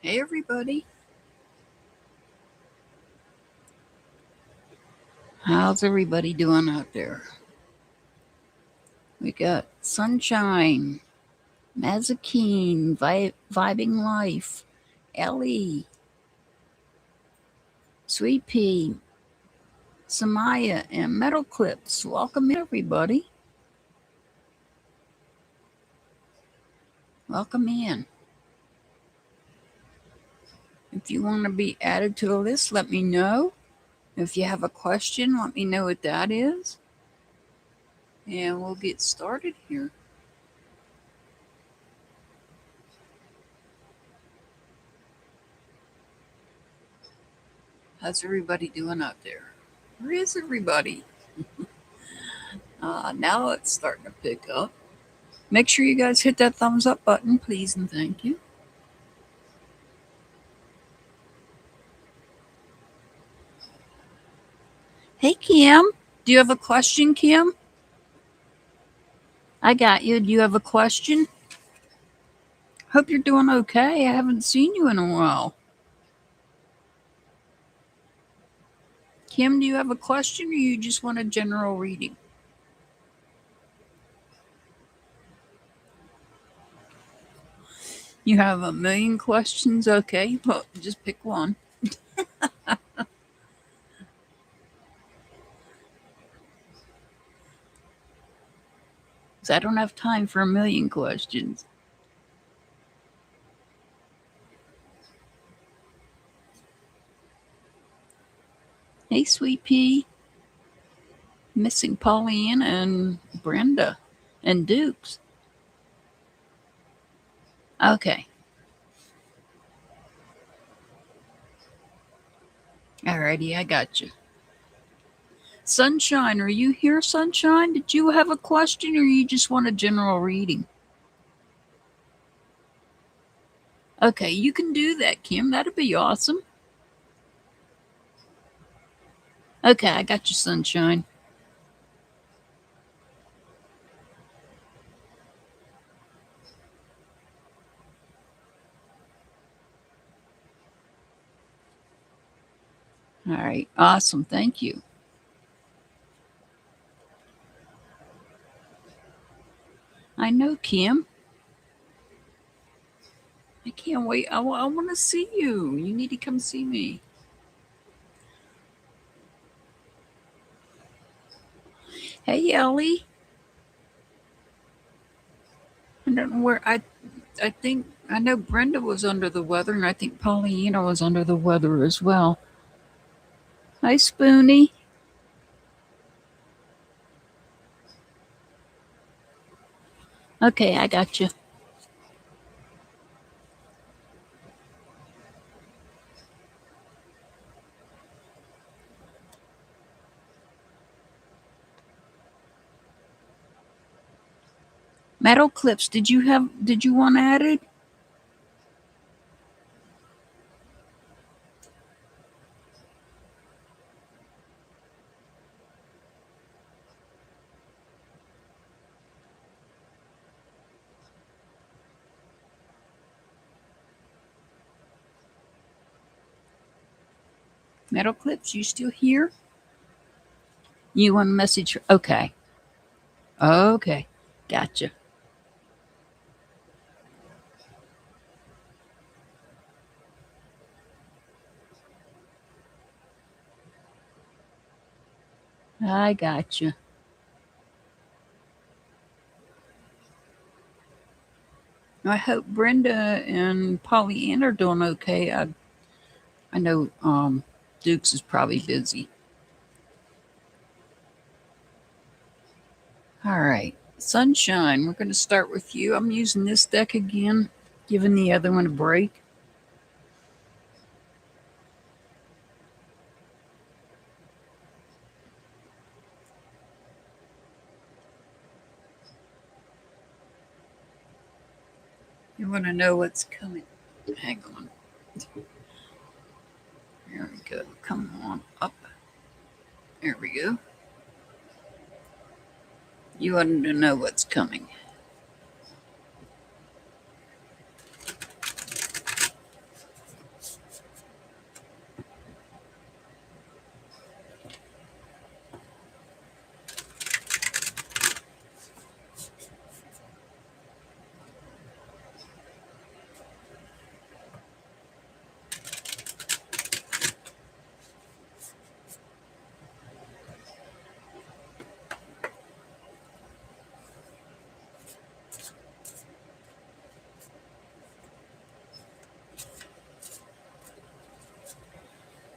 Hey, everybody. How's everybody doing out there? We got Sunshine, Mazakeen, Vibing Life, Ellie, Sweet Pea, Samaya, and Metal Clips. Welcome in, everybody. Welcome in. If you want to be added to the list, let me know. If you have a question, let me know what that is. And we'll get started here. How's everybody doing out there? Where is everybody? Now it's starting to pick up. Make sure you guys hit that thumbs up button, please, and thank you. Hey, Kim. Do you have a question, Kim? I got you. Do you have a question? Hope you're doing okay. I haven't seen you in a while. Kim, do you have a question or you just want a general reading? You have a million questions? Okay, well, just pick one. Because I don't have time for a million questions. Hey, Sweet Pea. Missing Pauline and Brenda and Dukes. Okay. Alrighty, I got you. Sunshine, are you here, Sunshine? Did you have a question or you just want a general reading? Okay, you can do that, Kim. That'd be awesome. Okay, I got you, Sunshine. All right, awesome. Thank you. I know, Kim. I can't wait. I want to see you. You need to come see me. Hey, Ellie. I don't know where I think I know Brenda was under the weather, and I think Paulina was under the weather as well. Hi, Spoonie. Okay, I got you. Metal Clips, did you want added? Metal Clips, you still here? You want a message? Okay. Okay. Gotcha. I gotcha. I hope Brenda and Pollyanna are doing okay. I know Dukes is probably busy. All right. Sunshine, we're going to start with you. I'm using this deck again, giving the other one a break. You want to know what's coming. Hang on. There we go. Come on up. There we go. You wanted to know what's coming.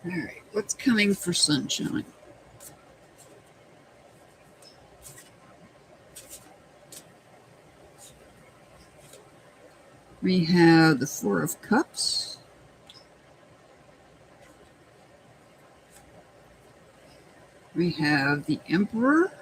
All right, what's coming for sunshine? We have the Four of Cups. We have the Emperor.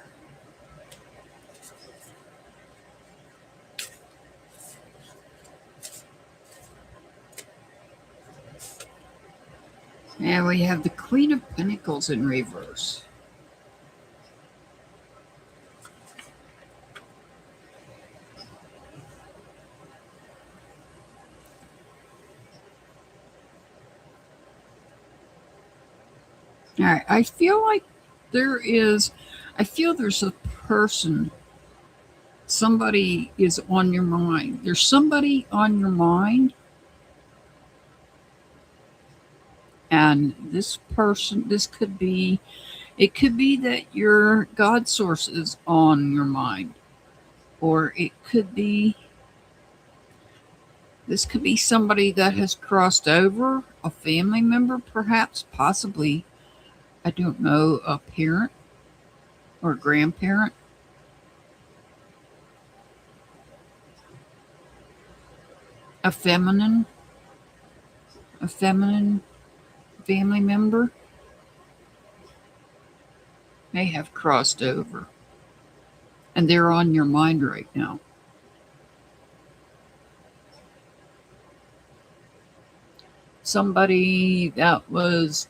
And we have the Queen of Pentacles in reverse. All right, I feel like there's a person, somebody is on your mind. There's somebody on your mind. And this person, it could be that your God source is on your mind. Or this could be somebody that has crossed over, a family member, perhaps, possibly, I don't know, a parent or a grandparent. A feminine family member may have crossed over. And they're on your mind right now. Somebody that was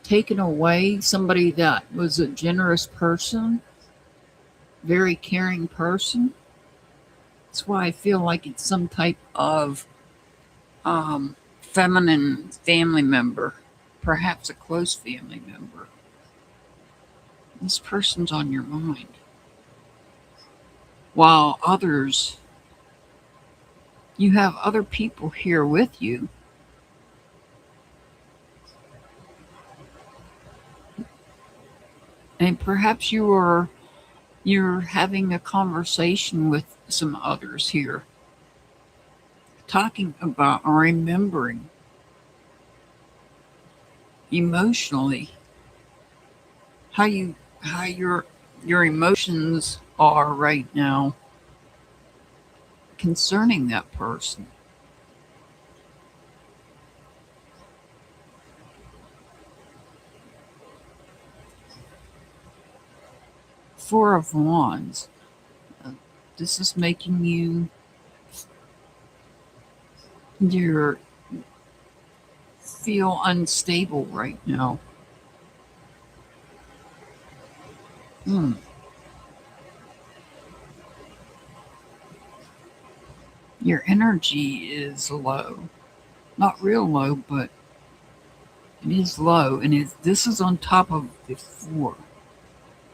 taken away, somebody that was a generous person, very caring person. That's why I feel like it's some type of feminine family member, perhaps a close family member. This person's on your mind. While others, you have other people here with you. And perhaps you're having a conversation with some others here, talking about or remembering emotionally how your emotions are right now concerning that person. Four of Wands. This is making you feel unstable right now. Your energy is low. Not real low, but it is low. And this is on top of the four.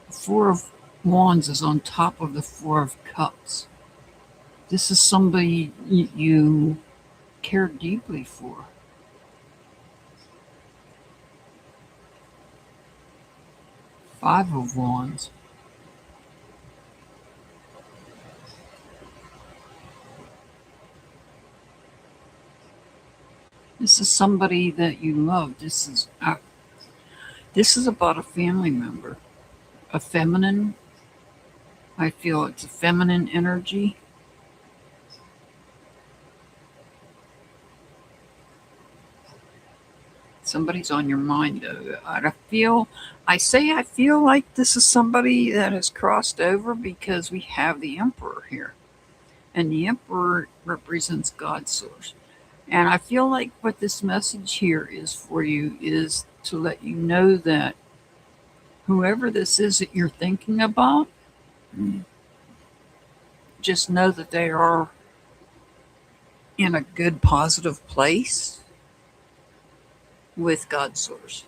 The Four of Wands is on top of the Four of Cups. This is somebody you care deeply for. Five of Wands. This is somebody that you love. This is about a family member, a feminine. I feel it's a feminine energy. Somebody's on your mind. I feel like this is somebody that has crossed over because we have the Emperor here. And the Emperor represents God's source. And I feel like what this message here is for you is to let you know that whoever this is that you're thinking about, just know that they are in a good, positive place with God's source.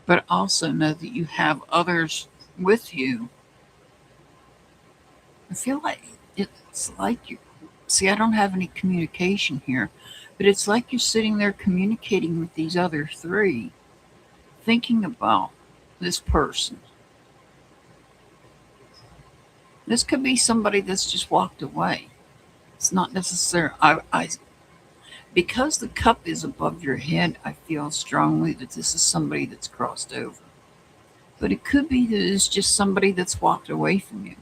But also know that you have others with you. I feel like it's like you see, I don't have any communication here, but it's like you're sitting there communicating with these other three, thinking about this person. This could be somebody that's just walked away. It's not necessary. Because the cup is above your head, I feel strongly that this is somebody that's crossed over. But it could be that it's just somebody that's walked away from you.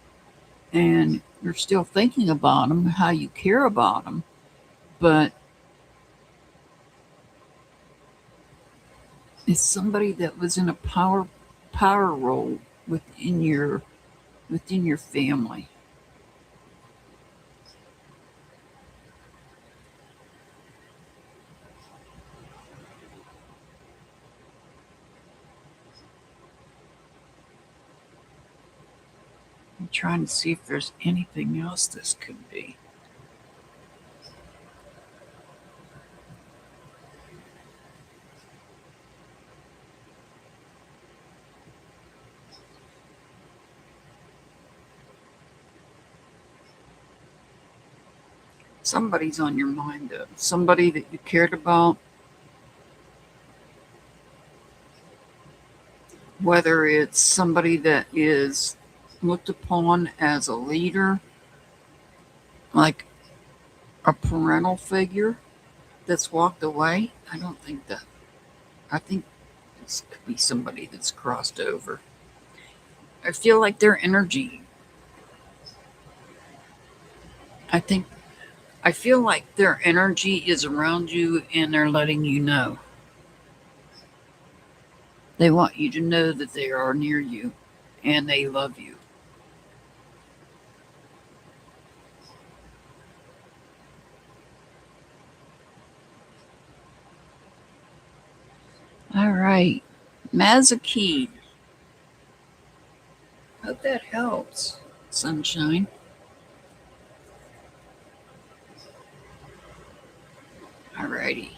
And you're still thinking about them, how you care about them, but it's somebody that was in a power role within your family. I'm trying to see if there's anything else this could be. Somebody's on your mind, though. Somebody that you cared about, whether it's somebody that is looked upon as a leader, like a parental figure that's walked away. I don't think that. I think this could be somebody that's crossed over. I feel like their energy. I think I feel like their energy is around you and they're letting you know. They want you to know that they are near you and they love you. All right. Mazakine. Hope that helps, sunshine. All righty.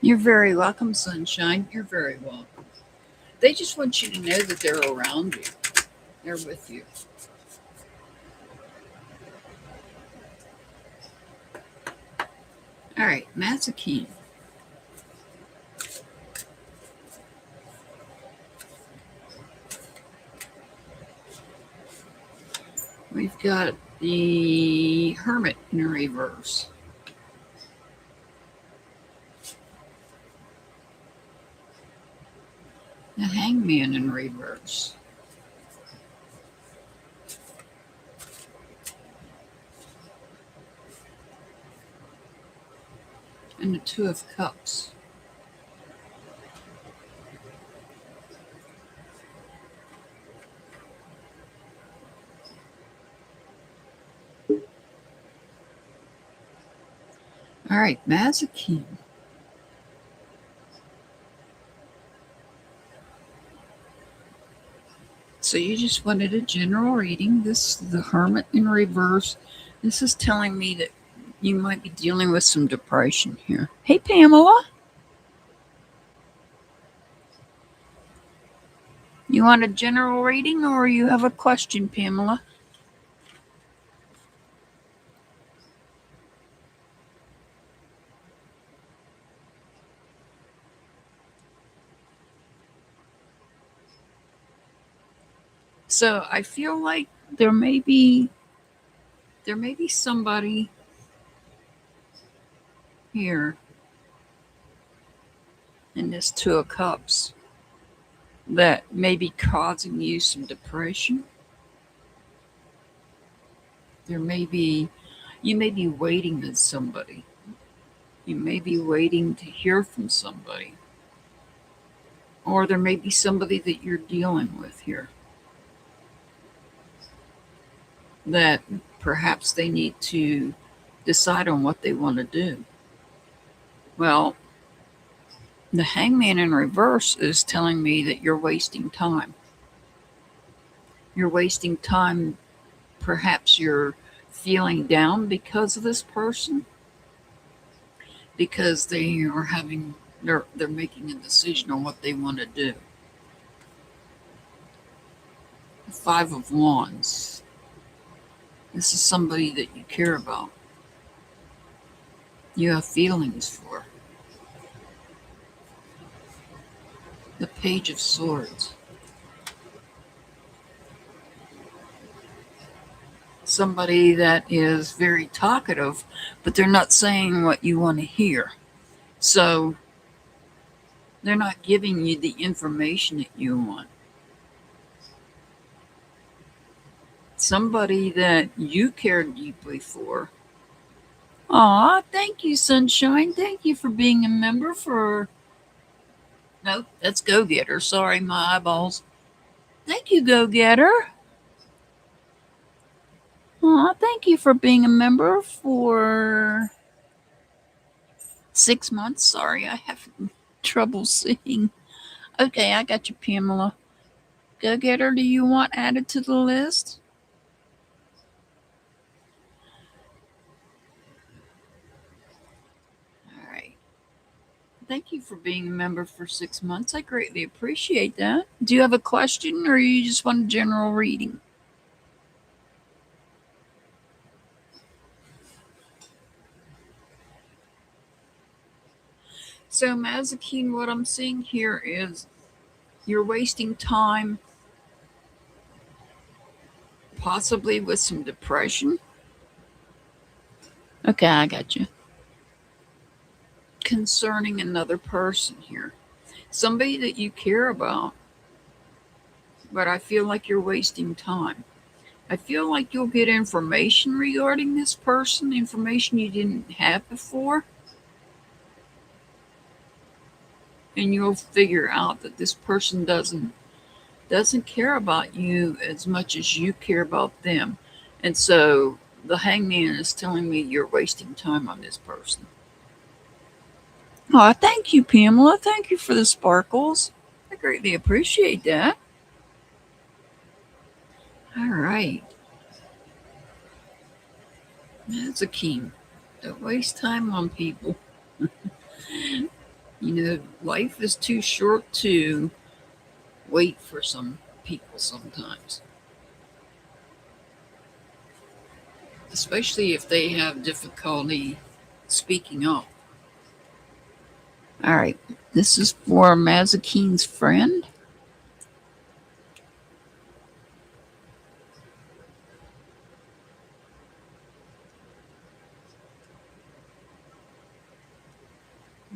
You're very welcome, sunshine. You're very welcome. They just want you to know that they're around you. They're with you. All right, Mazakine. We've got the Hermit in reverse. The Hangman in reverse. And the Two of Cups. All right, Mazakine. So you just wanted a general reading. This the Hermit in reverse. This is telling me that you might be dealing with some depression here. Hey, Pamela. You want a general reading or you have a question, Pamela? So I feel like there may be somebody here in this Two of Cups that may be causing you some depression. You may be waiting on somebody. You may be waiting to hear from somebody. Or there may be somebody that you're dealing with here. that perhaps they need to decide on what they want to do. Well, the Hangman in reverse is telling me that you're wasting time. You're wasting time. Perhaps you're feeling down because of this person, because they're making a decision on what they want to do. Five of Wands. This is somebody that you care about. You have feelings for. The Page of Swords. Somebody that is very talkative, but they're not saying what you want to hear. So they're not giving you the information that you want. Somebody that you care deeply for. Aw, thank you, Sunshine. Thank you for being a member for... Nope, that's Go Getter. Sorry, my eyeballs. Thank you, Go Getter. Aw, thank you for being a member for 6 months. Sorry, I have trouble seeing. Okay, I got you, Pamela. Go Getter, do you want added to the list? All right. Thank you for being a member for 6 months. I greatly appreciate that. Do you have a question or you just want a general reading? So, Mazakine, what I'm seeing here is you're wasting time, possibly with some depression. Okay, I got you. Concerning another person here. Somebody that you care about, but I feel like you're wasting time. I feel like you'll get information regarding this person, information you didn't have before. And you'll figure out that this person doesn't care about you as much as you care about them. And so the Hangman is telling me you're wasting time on this person. Oh, thank you, Pamela. Thank you for the sparkles. I greatly appreciate that. All right. That's a key. Don't waste time on people. You know, life is too short to wait for some people sometimes. Especially if they have difficulty speaking up. All right. This is for Mazakine's friend.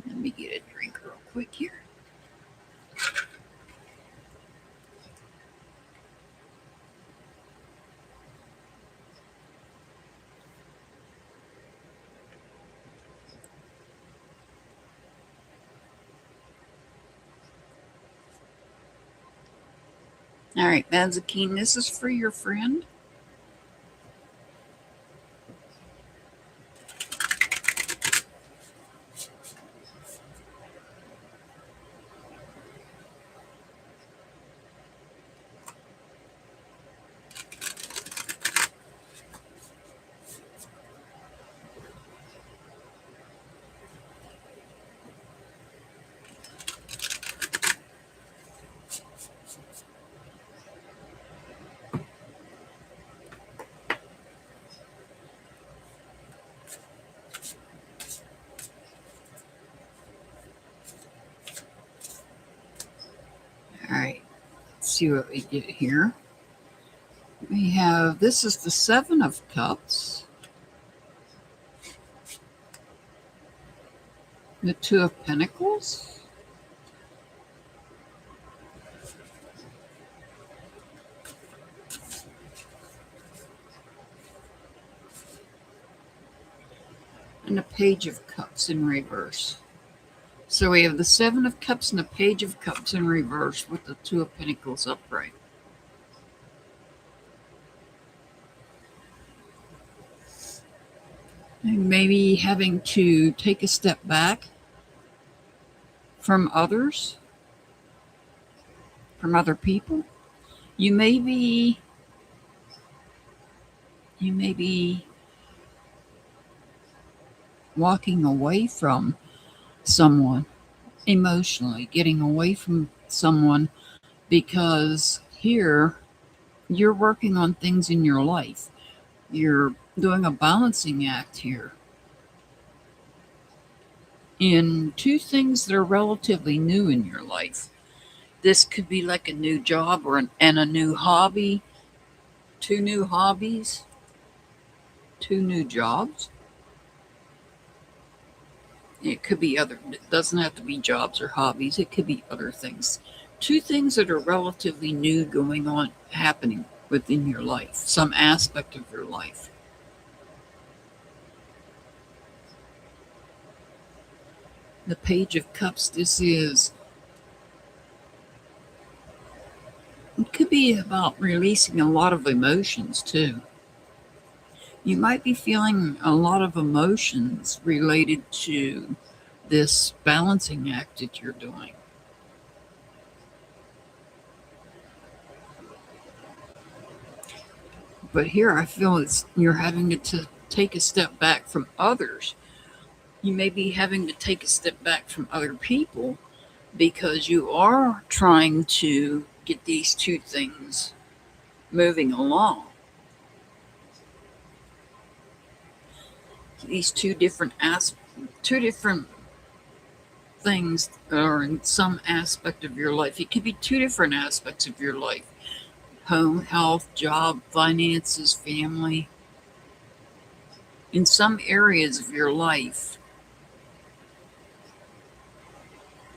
Let me get a drink real quick here. All right, Mazakine, this is for your friend. All right, let's see what we get here. We have, this is the Seven of Cups, the Two of Pentacles, and the Page of Cups in reverse. So we have the Seven of Cups and the Page of Cups in reverse with the Two of Pentacles upright. Maybe having to take a step back from others, from other people. You may be walking away from someone emotionally, getting away from someone because here you're working on things in your life. You're doing a balancing act here in two things that are relatively new in your life. This could be like a new job and a new hobby, two new hobbies, two new jobs. It could be other, it doesn't have to be jobs or hobbies, it could be other things. Two things that are relatively new going on, happening within your life, some aspect of your life. The Page of Cups, this is, it could be about releasing a lot of emotions too. You might be feeling a lot of emotions related to this balancing act that you're doing. But here I feel you're having to take a step back from others. You may be having to take a step back from other people because you are trying to get these two things moving along. These two different things are in some aspect of your life. It could be two different aspects of your life: home, health, job, finances, family. In some areas of your life,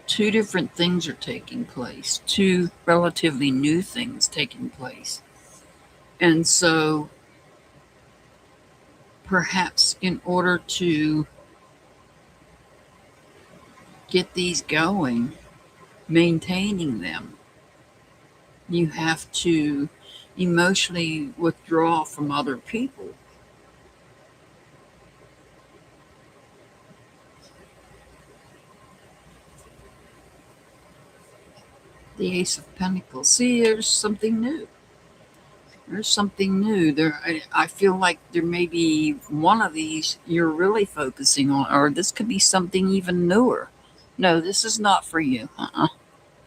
two different things are taking place, two relatively new things taking place. And so perhaps in order to get these going, maintaining them, you have to emotionally withdraw from other people. The Ace of Pentacles. See, there's something new. There's something new. I feel like there may be one of these you're really focusing on, or this could be something even newer. No, this is not for you.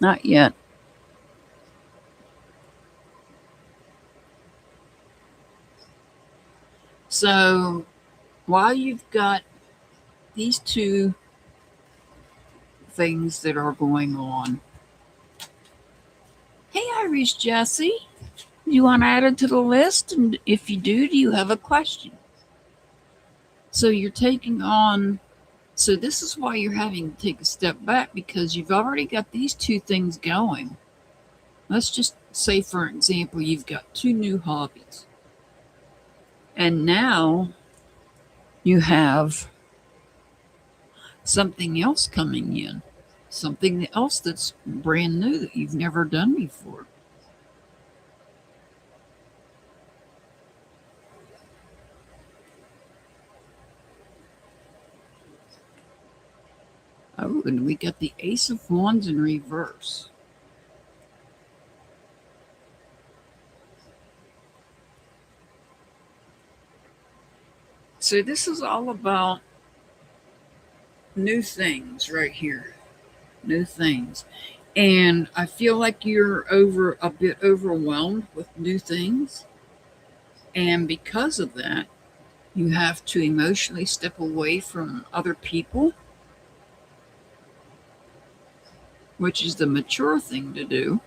Not yet. So while you've got these two things that are going on, hey, Irish Jesse, do you want to add it to the list? And if you do you have a question? So you're taking on, so this is why you're having to take a step back, because you've already got these two things going. Let's just say, for example, you've got two new hobbies. And now you have something else coming in, something else that's brand new that you've never done before. Oh, and we got the Ace of Wands in reverse. So this is all about new things right here. New things. And I feel like you're a bit overwhelmed with new things. And because of that, you have to emotionally step away from other people, which is the mature thing to do.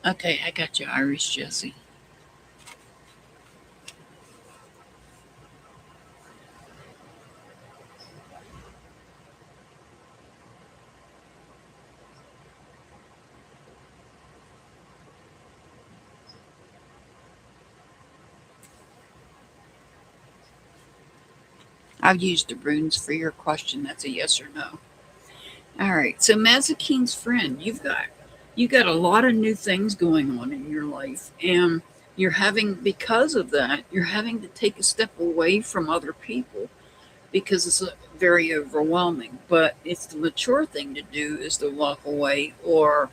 Okay, I got you, Irish Jesse. I've used the runes for your question. That's a yes or no. All right. So Mazakeen's friend, you've got You got a lot of new things going on in your life, and because of that, you're having to take a step away from other people because it's very overwhelming. But it's the mature thing to do is to walk away or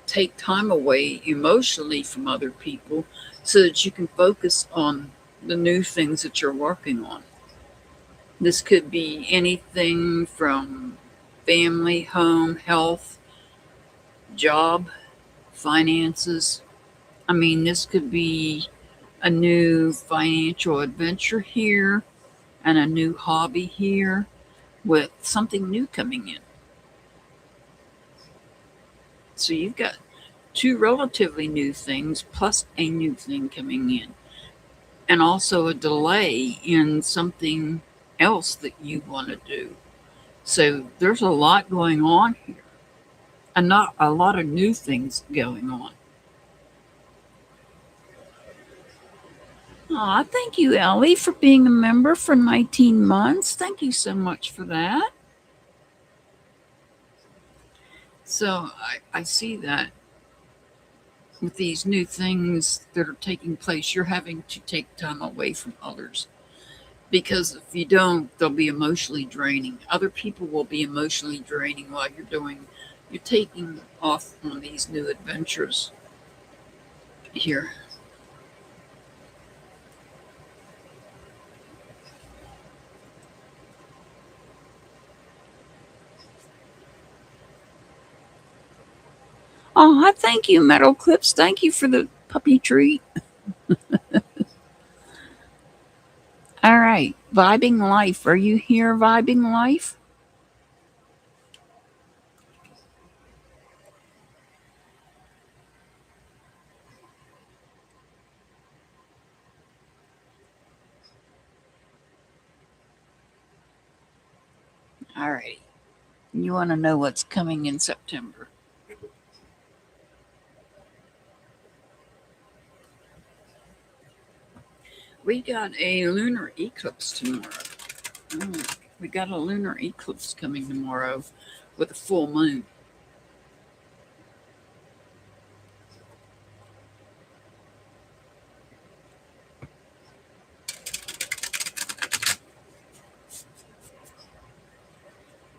take time away emotionally from other people so that you can focus on the new things that you're working on. This could be anything from family, home, health, job, finances. I mean, this could be a new financial adventure here and a new hobby here with something new coming in. So you've got two relatively new things plus a new thing coming in, and also a delay in something else that you want to do. So there's a lot going on here, and not a lot of new things going on. Aw, thank you, Ellie, for being a member for 19 months. Thank you so much for that. So I see that with these new things that are taking place, you're having to take time away from others. Because if you don't, they'll be emotionally draining. Other people will be emotionally draining while you're taking off on these new adventures here. Oh, thank you, Metal Clips. Thank you for the puppy treat. All right, Vibing Life. Are you here, Vibing Life? All right. You want to know what's coming in September? We got a lunar eclipse tomorrow. Oh, we got a lunar eclipse coming tomorrow with a full moon.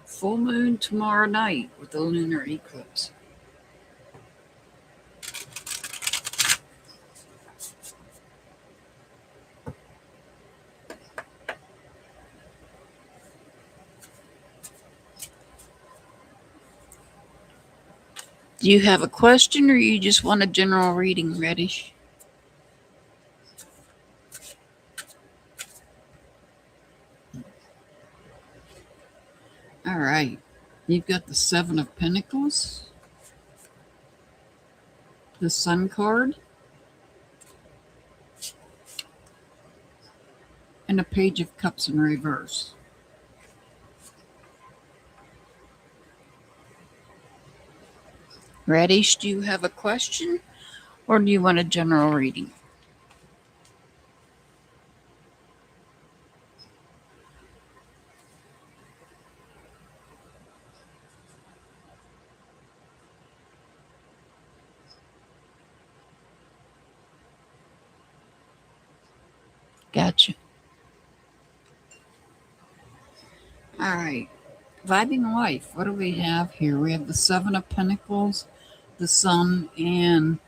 Full moon tomorrow night with a lunar eclipse. Do you have a question or you just want a general reading, Reddish? All right. You've got the Seven of Pentacles, the Sun card, and a Page of Cups in reverse. Reddish, do you have a question or do you want a general reading? Gotcha. All right. Vibing Life. What do we have here? We have the Seven of Pentacles, the Sun, and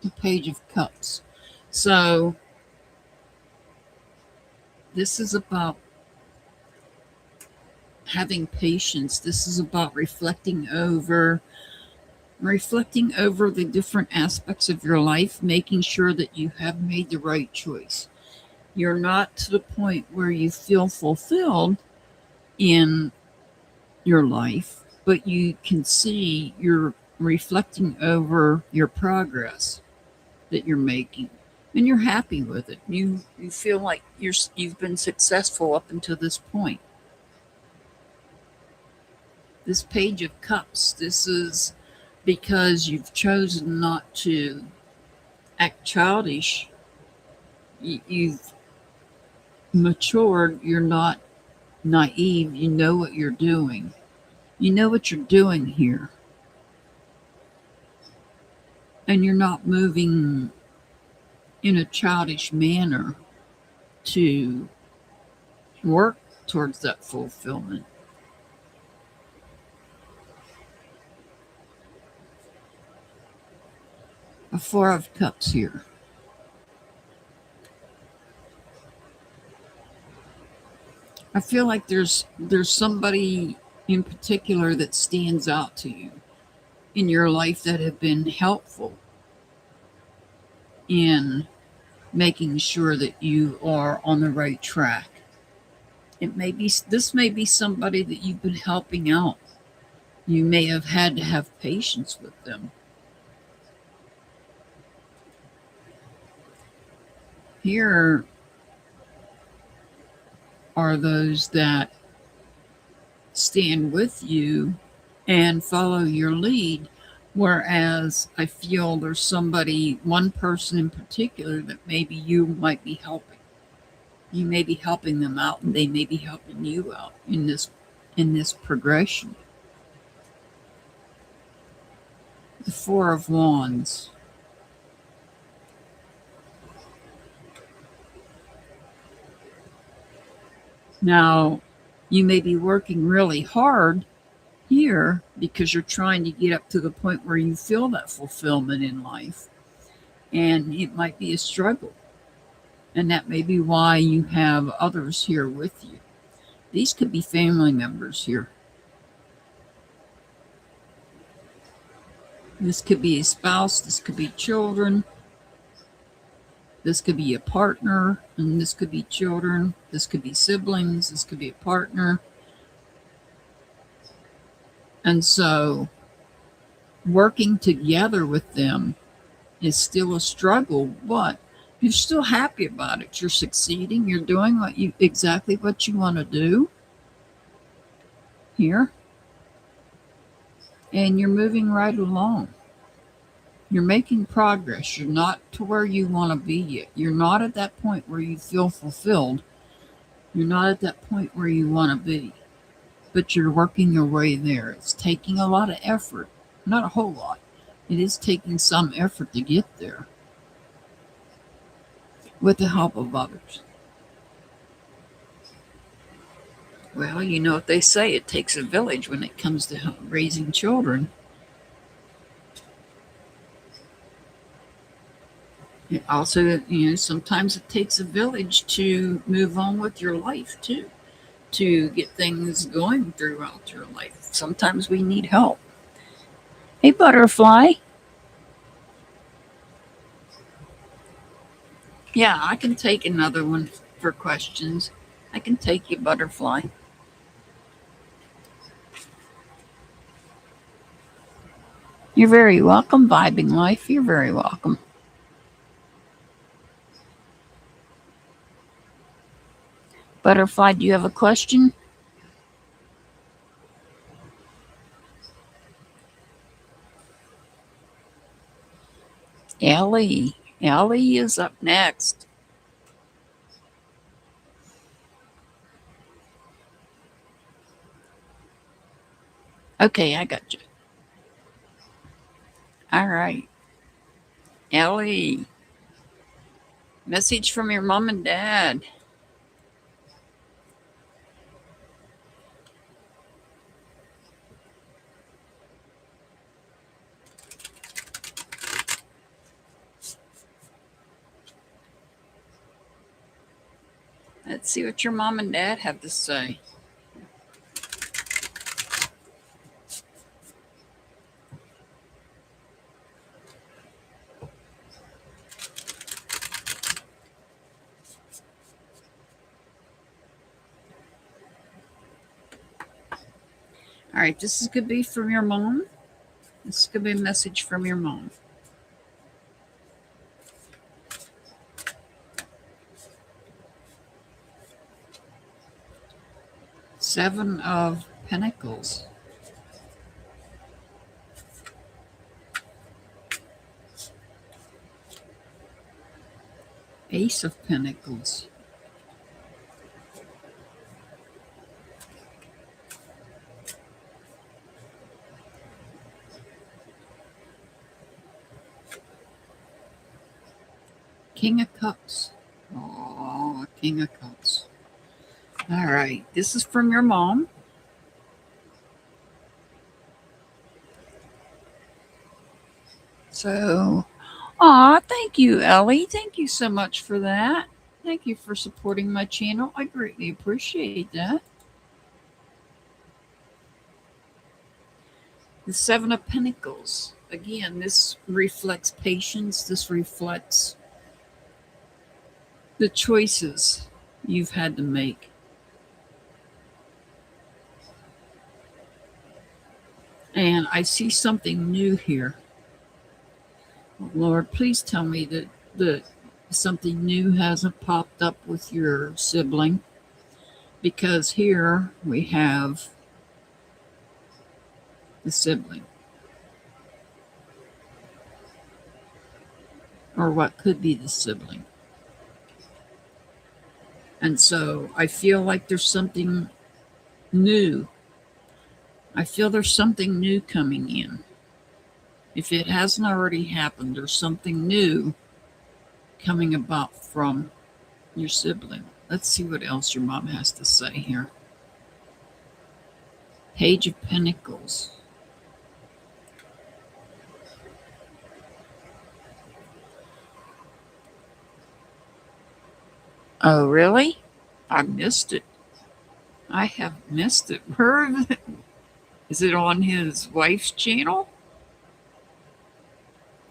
the Page of Cups. So this is about having patience. This is about reflecting over the different aspects of your life, making sure that you have made the right choice. You're not to the point where you feel fulfilled in your life, but you can see you're reflecting over your progress that you're making and you're happy with it. You feel like you've been successful up until this point. This Page of Cups, this is because you've chosen not to act childish. You've matured, you're not naive, you know what you're doing. You know what you're doing here. And you're not moving in a childish manner to work towards that fulfillment. A Four of Cups here. I feel like there's somebody in particular that stands out to you in your life that have been helpful in making sure that you are on the right track. This may be somebody that you've been helping out. You may have had to have patience with them. Here are those that stand with you and follow your lead, whereas I feel there's one person in particular that maybe you might be helping. You may be helping them out, and they may be helping you out in this progression. The Four of Wands. Now, you may be working really hard here because you're trying to get up to the point where you feel that fulfillment in life. And it might be a struggle. And that may be why you have others here with you. These could be family members here. This could be a spouse, this could be children, this could be a partner, and this could be children, this could be siblings, this could be a partner. And so working together with them is still a struggle, but you're still happy about it. You're succeeding. You're doing exactly what you want to do here. And you're moving right along. You're making progress. You're not to where you want to be yet. You're not at that point where you feel fulfilled. You're not at that point where you want to be. But you're working your way there. It's taking a lot of effort. Not a whole lot. It is taking some effort to get there with the help of others. Well, you know what they say, it takes a village when it comes to raising children. It also, sometimes it takes a village to move on with your life too, to get things going throughout your life. Sometimes we need help. Hey, butterfly. Yeah, I can take another one for questions. I can take you, butterfly. You're very welcome, Vibing Life. You're very welcome. Butterfly, do you have a question? Ellie. Ellie is up next. Okay, I got you. All right. Ellie. Message from your mom and dad. Let's see what your mom and dad have to say. All right, this is going to be from your mom. This is going to be a message from your mom. Seven of Pentacles. Ace of Pentacles. King of Cups. Oh, King of Cups. All right. This is from your mom. So, thank you, Ellie. Thank you so much for that. Thank you for supporting my channel. I greatly appreciate that. The Seven of Pentacles. Again, this reflects patience. This reflects the choices you've had to make. And I see something new here. Lord, please tell me that something new hasn't popped up with your sibling. Because here we have the sibling. Or what could be the sibling. And so I feel like there's something new. I feel there's something new coming in. If it hasn't already happened, there's something new coming about from your sibling. Let's see what else your mom has to say here. Page of Pentacles. Oh, really? I missed it. I have missed it. Where is it on his wife's channel?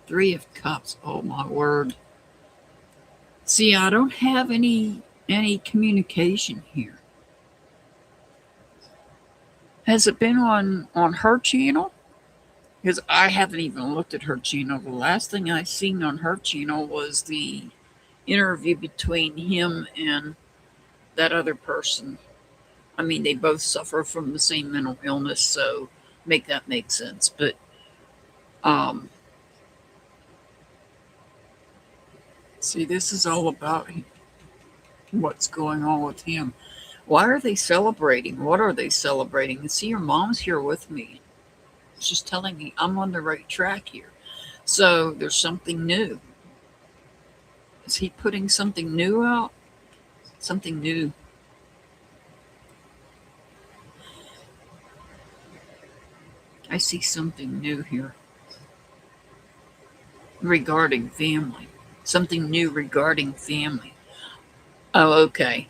Three of Cups. Oh my word. See, I don't have any communication here. Has it been on her channel? Because I haven't even looked at her channel. The last thing I seen on her channel was the interview between him and that other person. I mean, they both suffer from the same mental illness, so make that make sense. But see, this is all about what's going on with him. Why are they celebrating? What are they celebrating? See, your mom's here with me. She's telling me I'm on the right track here. So there's something new. Is he putting something new out? Something new. I see something new here regarding family. Something new regarding family. Oh, okay.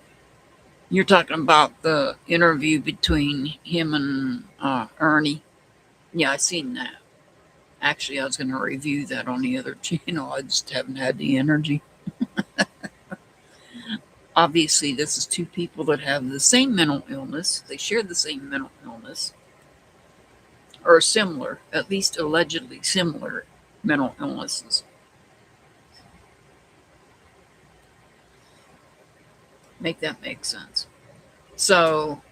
You're talking about the interview between him and Ernie. Yeah, I seen that. Actually, I was going to review that on the other channel. I just haven't had the energy. Obviously, this is two people that have the same mental illness. They share the same mental illness. Or similar, at least allegedly similar mental illnesses. Make that make sense. So,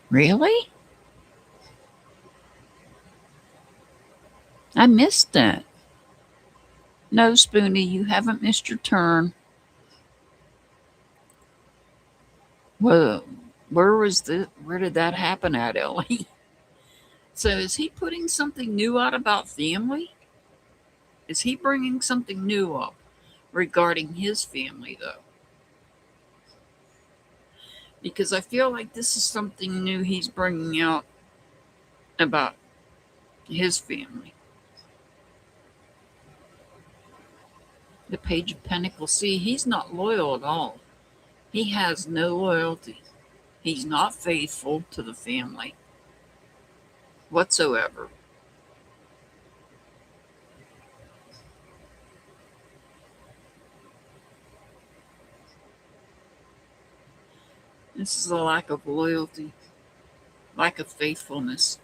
really? I missed that. No, Spoonie, you haven't missed your turn. Well, where did that happen at, Ellie? So is he putting something new out about family? Is he bringing something new up regarding his family, though? Because I feel like this is something new he's bringing out about his family. The Page of Pentacles. See, he's not loyal at all. He has no loyalty. He's not faithful to the family whatsoever. This is a lack of loyalty, lack of faithfulness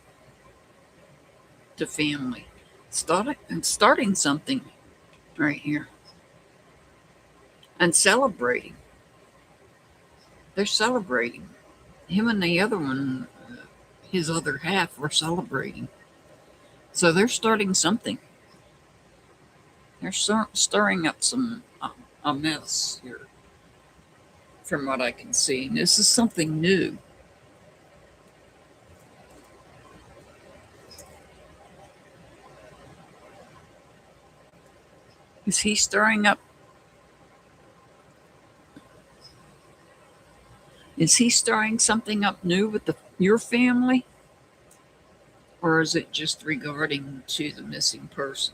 to family. Starting something right here. And celebrating. They're celebrating. Him and the other one, his other half, were celebrating. So they're starting something. They're stirring up some a mess here, from what I can see. And this is something new. Is he stirring up? Is he stirring something up new with your family? Or is it just regarding to the missing person?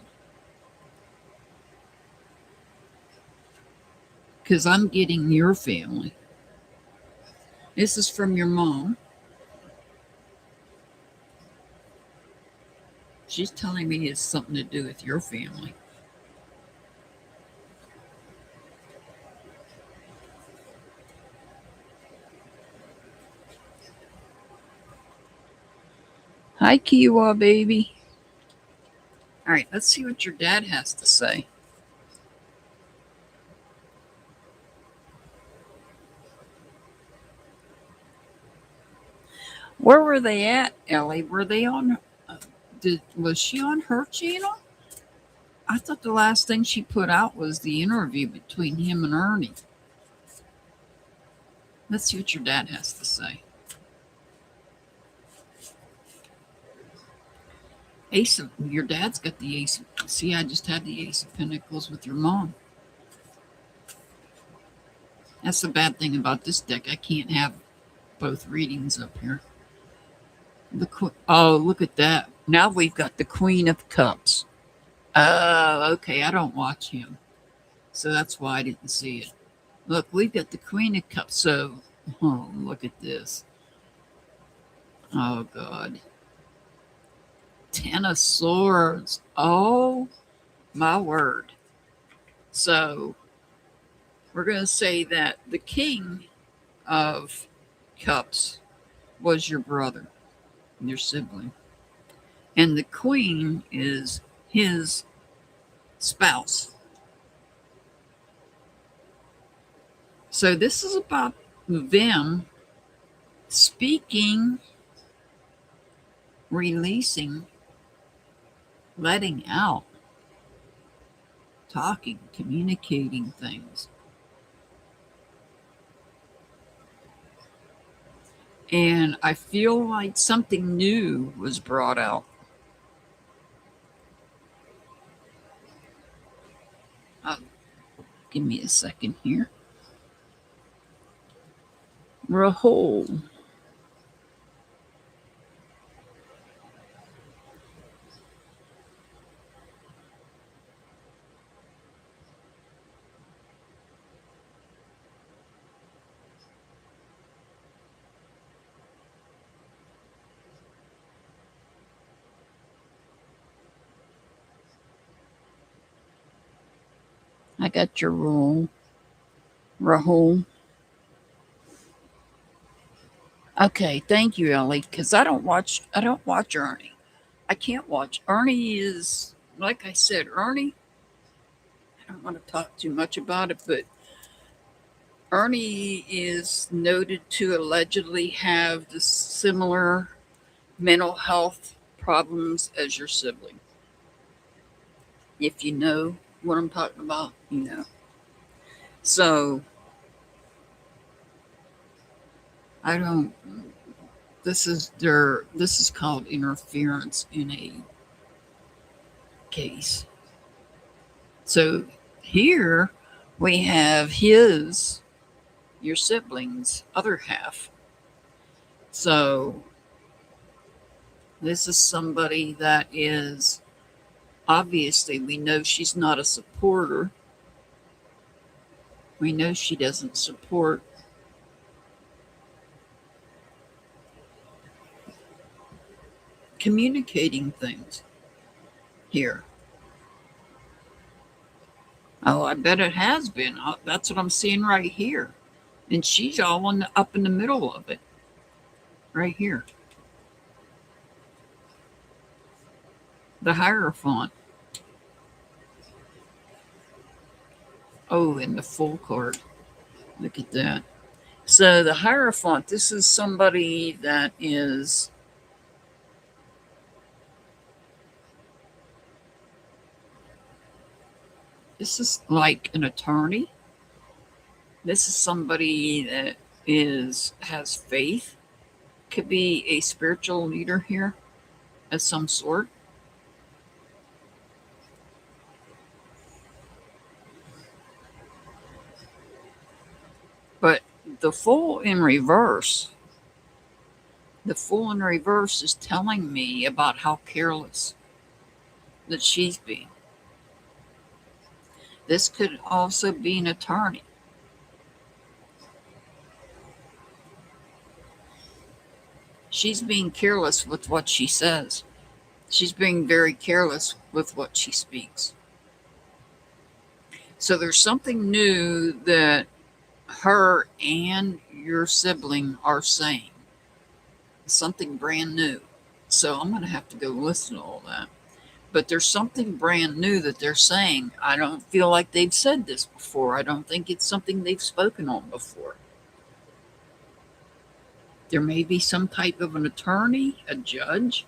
Because I'm getting your family. This is from your mom. She's telling me it's something to do with your family. Hi, Kiwa, baby. All right, let's see what your dad has to say. Where were they at, Ellie? Were they on? Was she on her channel? I thought the last thing she put out was the interview between him and Ernie. Let's see what your dad has to say. Your dad's got the ace. See, I just had the ace of pentacles with your mom. That's the bad thing about this deck. I can't have both readings up here. Oh, look at that. Now we've got the Queen of Cups. Oh, okay. I don't watch him. So that's why I didn't see it. Look, we've got the Queen of Cups. So, oh, look at this. Oh, God. Ten of Swords. Oh, my word. So, we're going to say that the King of Cups was your brother, your sibling. And the Queen is his spouse. So, this is about them speaking, releasing, letting out, talking, communicating things. And I feel like something new was brought out. Give me a second here. Rahul. I got your rule, Rahul. Okay, thank you, Ellie. Because I don't watch Ernie. I can't watch. Ernie is, like I said, Ernie. I don't want to talk too much about it, but Ernie is noted to allegedly have the similar mental health problems as your sibling. If you know what I'm talking about, you know. So I don't. This is called interference in a case. So here we have your sibling's other half. So this is somebody that is obviously, we know she's not a supporter. We know she doesn't support communicating things here. Oh, I bet it has been. That's what I'm seeing right here. And she's all up in the middle of it. Right here. The Hierophant. Oh, and the full card. Look at that. So the Hierophant, this is somebody that is this is like an attorney. This is somebody that has faith. Could be a spiritual leader here of some sort. the Fool in reverse. The Fool in reverse is telling me about how careless that she's being. This could also be an attorney. She's being careless with what she says. She's being very careless with what she speaks. So there's something new that her and your sibling are saying. Something brand new. So I'm going to have to go listen to all that. But there's something brand new that they're saying. I don't feel like they've said this before. I don't think it's something they've spoken on before. There may be some type of an attorney, a judge.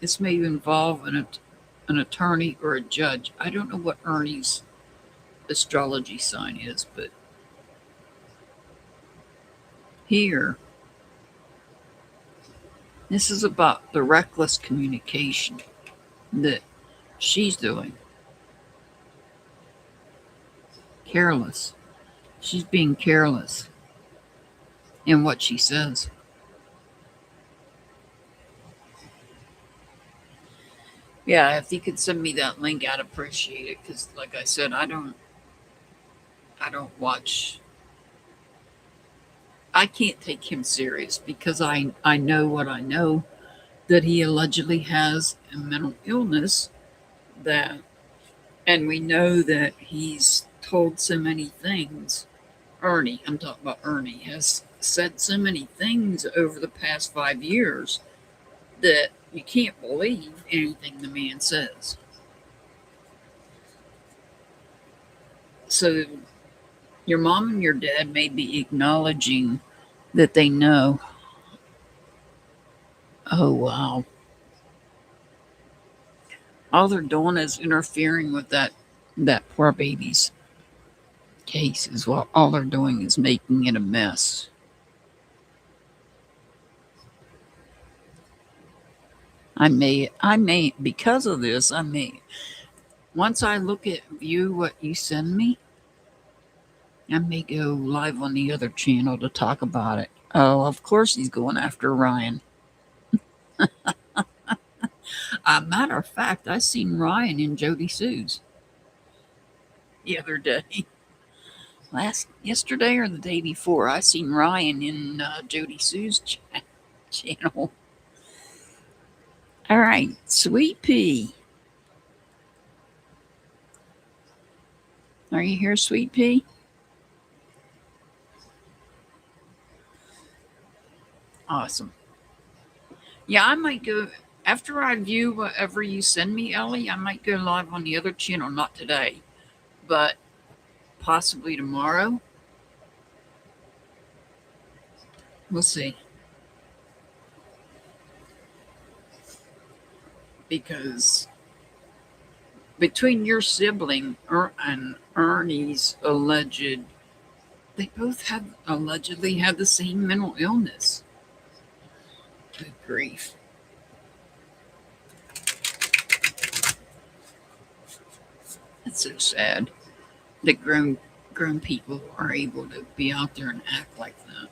This may involve an attorney or a judge. I don't know what Ernie's astrology sign is, but here, this is about the reckless communication that she's doing. Careless. She's being careless in what she says. Yeah, if you could send me that link, I'd appreciate it. Because, like I said, I don't watch. I can't take him serious because I know what I know, that he allegedly has a mental illness, that, and we know that he's told so many things. Ernie, I'm talking about Ernie, has said so many things over the past 5 years that you can't believe anything the man says. So your mom and your dad may be acknowledging that they know. Oh, wow. All they're doing is interfering with that poor baby's case is what all they're doing is making it a mess. I may, because of this, once I look at view what you send me, I may go live on the other channel to talk about it. Oh, of course he's going after Ryan. Matter of fact, I seen Ryan in Jody Sue's the other day. Yesterday or the day before, I seen Ryan in Jody Sue's channel. All right, Sweet Pea. Are you here, Sweet Pea? Awesome. Yeah, I might go after I view whatever you send me, Ellie. I might go live on the other channel, not today, but possibly tomorrow. We'll see. Because between your sibling and Ernie's alleged, they both have allegedly had the same mental illness. Good grief. That's so sad that grown people are able to be out there and act like that.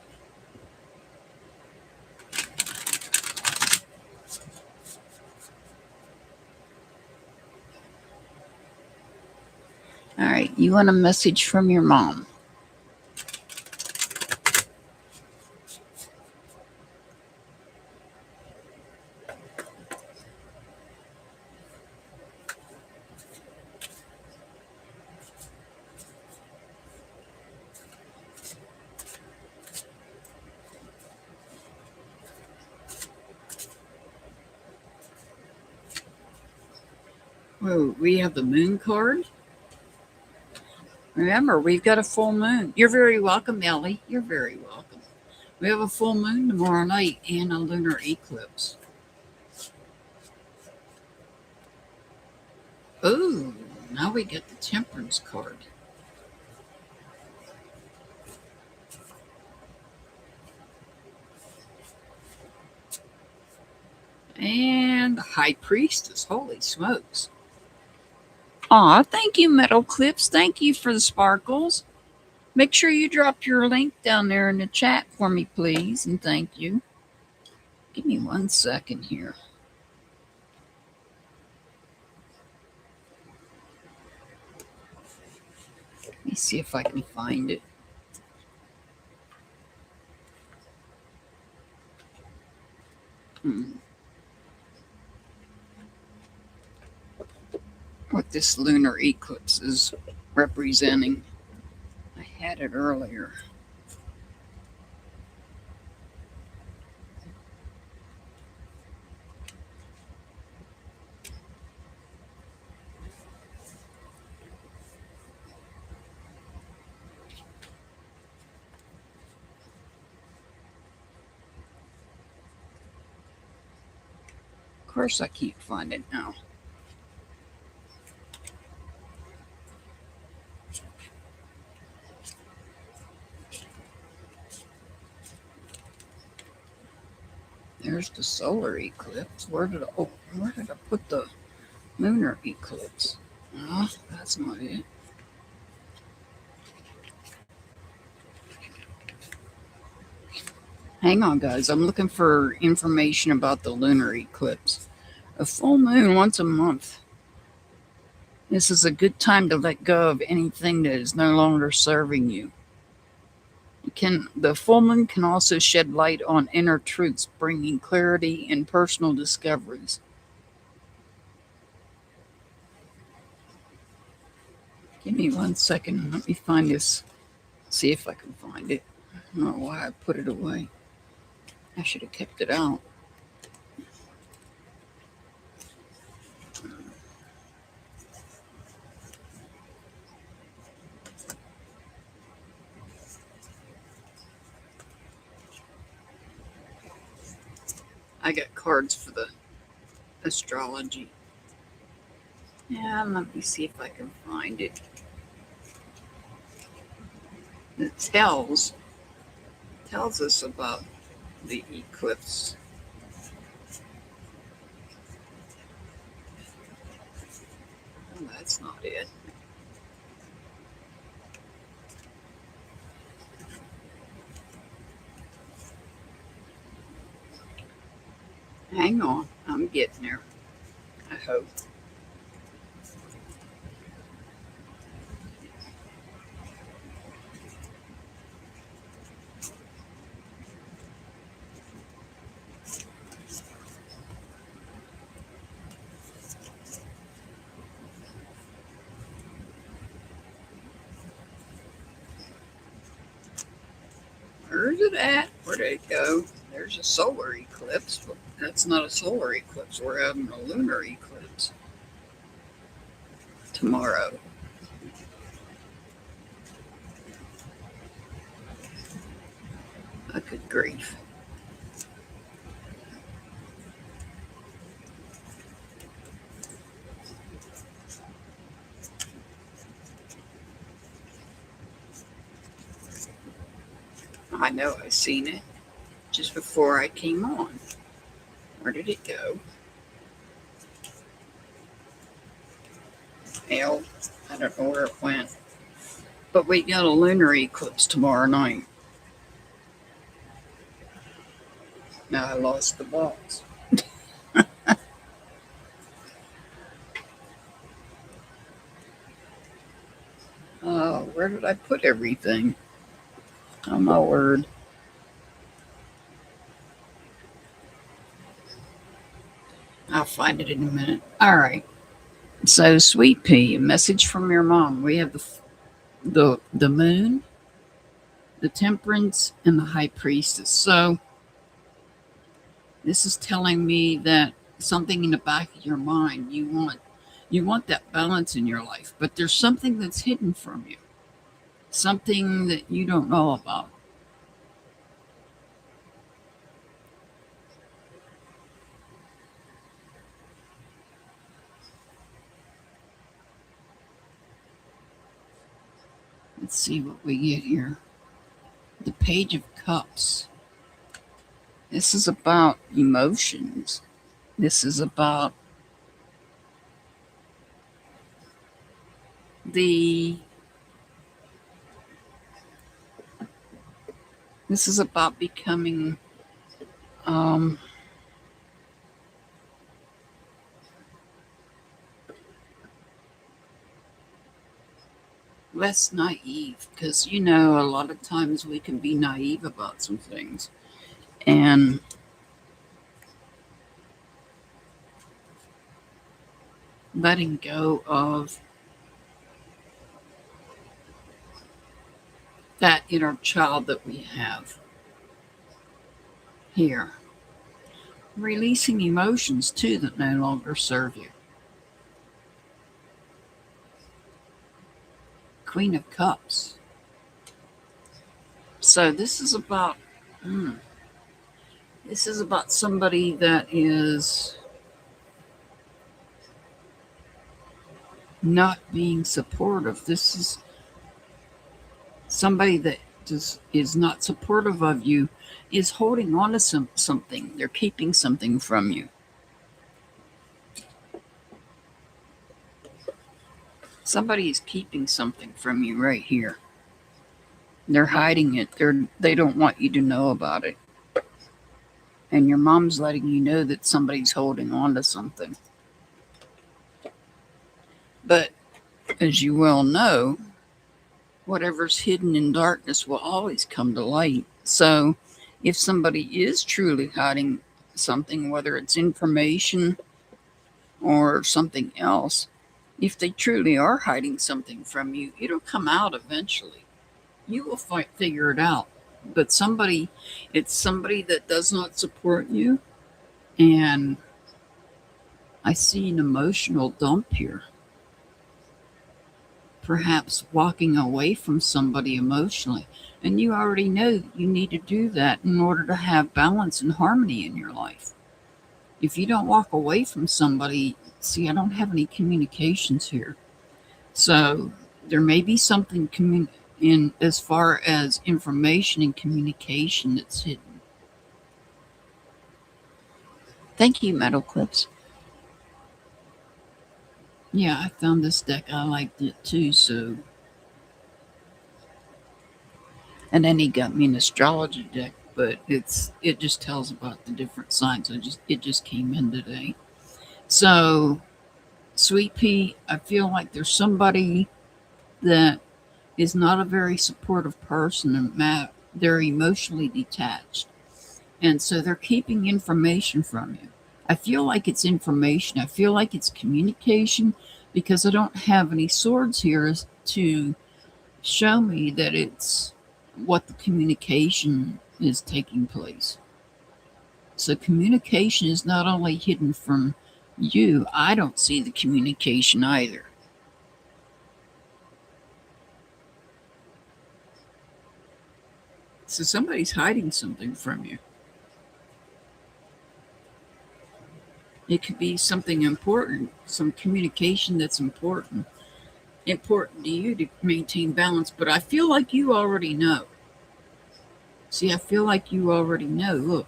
All right, you want a message from your mom? Oh, we have the moon card. Remember, we've got a full moon. You're very welcome, Ellie. You're very welcome. We have a full moon tomorrow night and a lunar eclipse. Oh, now we get the Temperance card. And the High Priestess. Holy smokes. Aw, thank you, Metal Clips. Thank you for the sparkles. Make sure you drop your link down there in the chat for me, please, and thank you. Give me 1 second here. Let me see if I can find it. What this lunar eclipse is representing. I had it earlier. Of course, I can't find it now. There's the solar eclipse. Where did I put the lunar eclipse? Oh, that's not it. Hang on, guys. I'm looking for information about the lunar eclipse. A full moon once a month. This is a good time to let go of anything that is no longer serving you. The full moon can also shed light on inner truths, bringing clarity and personal discoveries. Give me 1 second. Let me find this. See if I can find it. I don't know why I put it away. I should have kept it out. I got cards for the astrology. Yeah, let me see if I can find it. It tells us about the eclipse. Oh, that's not it. Hang on, I'm getting there. I hope. Where's it at? Where did it go? There's a solar eclipse, but that's not a solar eclipse. We're having a lunar eclipse tomorrow. Oh, good grief. I know I seen it just before I came on. Where did it go? Hell, I don't know where it went. But we got a lunar eclipse tomorrow night. Now I lost the box. Where did I put everything? Oh, my word. I'll find it in a minute. All right. So, Sweet Pea, a message from your mom. We have the moon, the temperance, and the high priestess. So, this is telling me that something in the back of your mind, you want that balance in your life, but there's something that's hidden from you, something that you don't know about. Let's see what we get here. The Page of Cups. This is about emotions. This is about the This is about becoming less naive, because a lot of times we can be naive about some things, and letting go of that inner child that we have here. Releasing emotions too that no longer serve you. Queen of Cups. So this is about somebody that is not being supportive. This is somebody that just is not supportive of you, is holding on to something. They're keeping something from you. Somebody is keeping something from you right here. They're hiding it. They don't want you to know about it. And your mom's letting you know that somebody's holding on to something. But as you well know, whatever's hidden in darkness will always come to light. So if somebody is truly hiding something, whether it's information or something else, if they truly are hiding something from you, it'll come out eventually. You will figure it out. But it's somebody that does not support you. And I see an emotional dump here. Perhaps walking away from somebody emotionally. And you already know that you need to do that in order to have balance and harmony in your life. If you don't walk away from somebody, see, I don't have any communications here. So there may be something in as far as information and communication that's hidden. Thank you, Metal Clips. Yeah, I found this deck. I liked it too, so. And then he got me an astrology deck, but it just tells about the different signs. It just came in today. So, Sweet Pea, I feel like there's somebody that is not a very supportive person, and they're emotionally detached. And so they're keeping information from you. I feel like it's information. I feel like it's communication, because I don't have any swords here to show me that it's what the communication is taking place. So communication is not only hidden from you, I don't see the communication either. So somebody's hiding something from you. It could be something important, some communication that's important to you to maintain balance. But I feel like you already know. See, I feel like you already know. Look.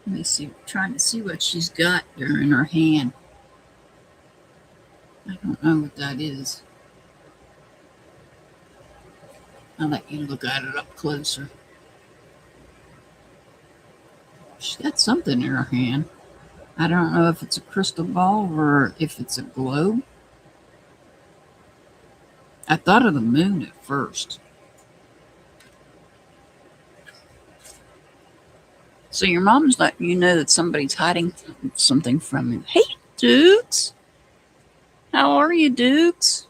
Let me see. I'm trying to see what she's got there in her hand. I don't know what that is. I'll let you look at it up closer. She's got something in her hand. I don't know if it's a crystal ball or if it's a globe. I thought of the moon at first. So your mom's letting you know that somebody's hiding something from you. Hey, Dukes. How are you, Dukes?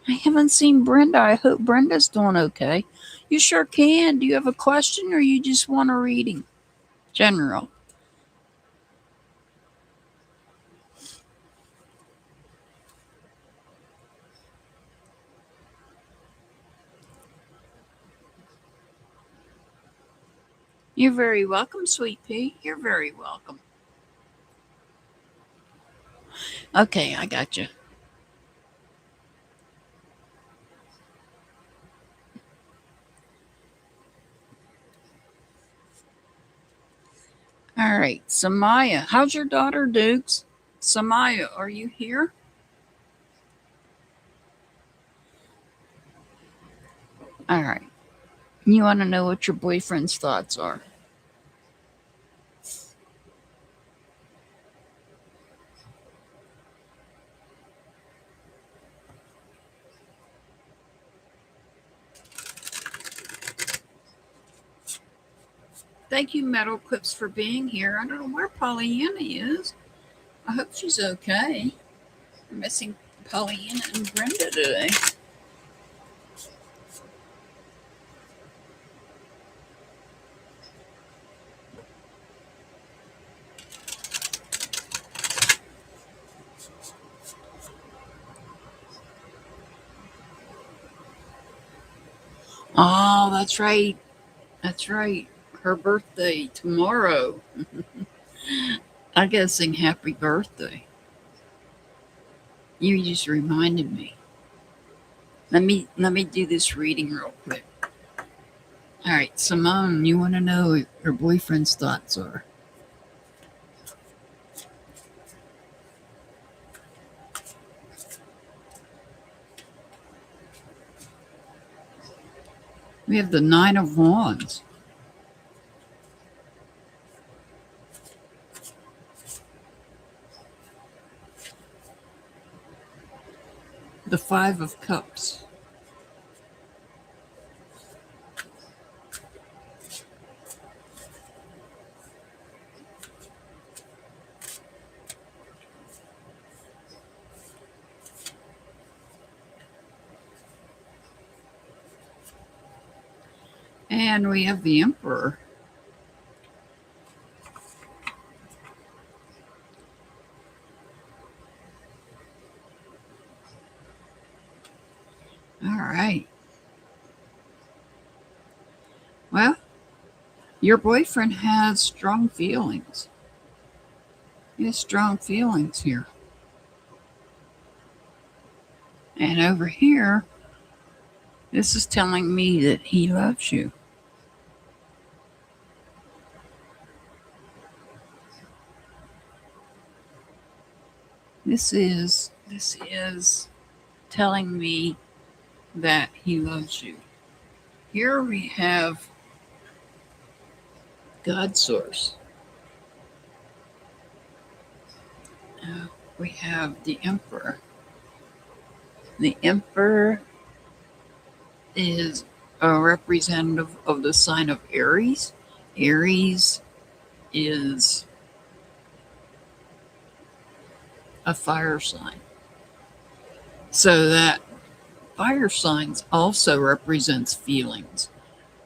I haven't seen Brenda. I hope Brenda's doing okay. You sure can. Do you have a question or you just want a reading? General. You're very welcome, Sweet Pea. You're very welcome. Okay, I got you. All right, Samaya. How's your daughter, Dukes? Samaya, are you here? All right. You want to know what your boyfriend's thoughts are? Thank you, Metal Clips, for being here. I don't know where Pollyanna is. I hope she's okay. We're missing Pollyanna and Brenda today. Oh, that's right. That's right. Her birthday tomorrow. I gotta sing happy birthday. You just reminded me. Let me do this reading real quick. All right, Simone, you want to know what your boyfriend's thoughts are? We have the Nine of Wands. The Five of Cups. And we have the Emperor. All right. Well, your boyfriend has strong feelings. He has strong feelings here. And over here, this is telling me that he loves you. This is telling me that he loves you. Here we have God Source. We have the Emperor. The Emperor is a representative of the sign of Aries. Aries is a fire sign. So that fire signs also represents feelings.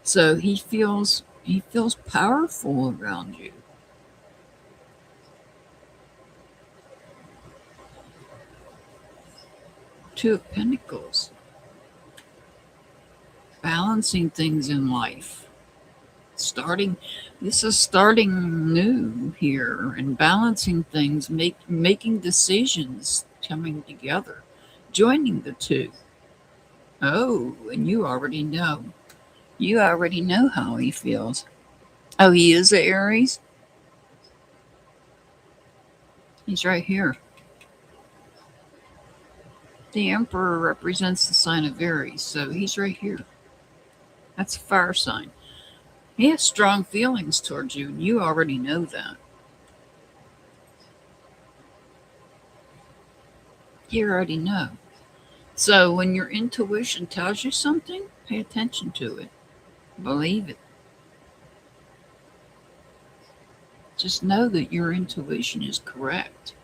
So he feels powerful around you. Two of Pentacles. Balancing things in life. This is starting new here and balancing things, making decisions, coming together, joining the two. Oh, and you already know. You already know how he feels. Oh, he is a Aries? He's right here. The Emperor represents the sign of Aries, so he's right here. That's a fire sign. He has strong feelings towards you, and you already know that. You already know. So when your intuition tells you something, pay attention to it. Believe it. Just know that your intuition is correct.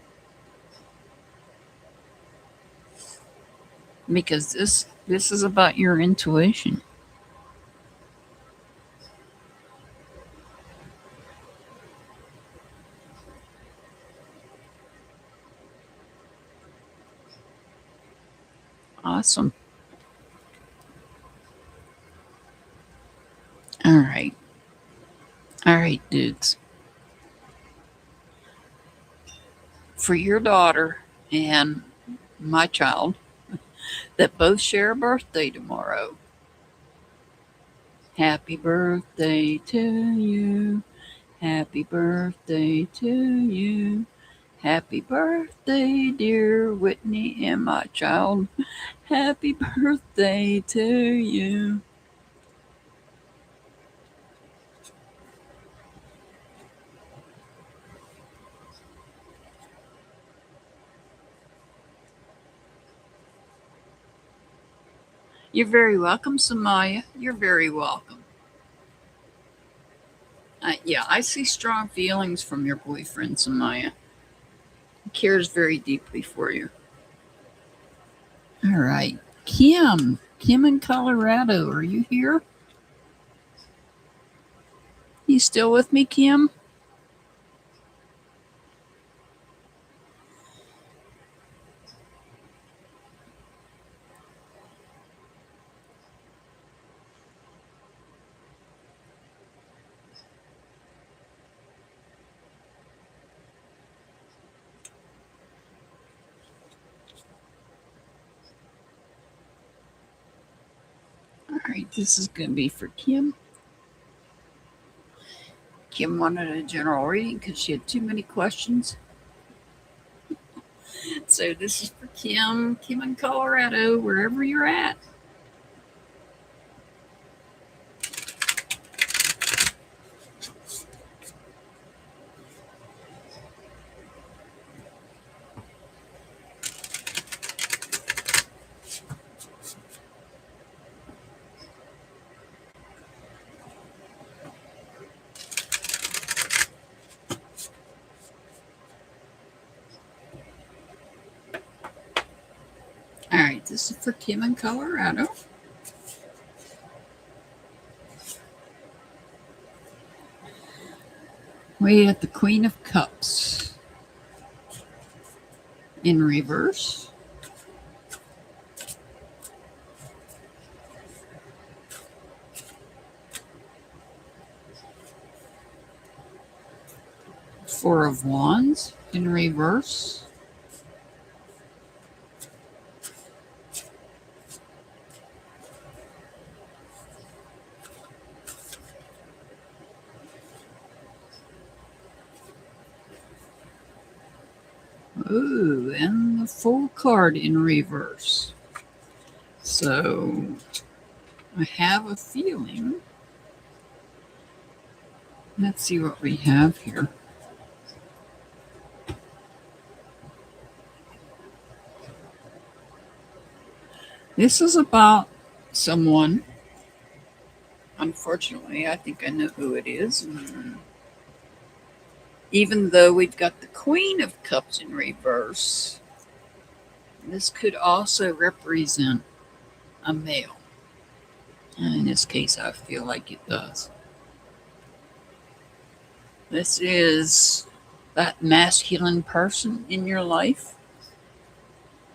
Because this is about your intuition. Awesome. All right. All right, dudes. For your daughter and my child that both share a birthday tomorrow, happy birthday to you. Happy birthday to you. Happy birthday, dear Whitney and my child. Happy birthday to you. You're very welcome, Samaya. You're very welcome. Yeah, I see strong feelings from your boyfriend, Samaya. He cares very deeply for you. All right. Kim. Kim in Colorado. Are you here? You still with me, Kim? All right, this is going to be for Kim. Kim wanted a general reading because she had too many questions. So this is for Kim. Kim in Colorado, wherever you're at. All right, this is for Kim in Colorado. We have the Queen of Cups in reverse. Four of Wands in reverse. Ooh, and the Full card in reverse. So I have a feeling. Let's see what we have here. This is about someone. Unfortunately, I think I know who it is. Even though we've got the Queen of Cups in reverse, this could also represent a male. And in this case, I feel like it does. This is that masculine person in your life.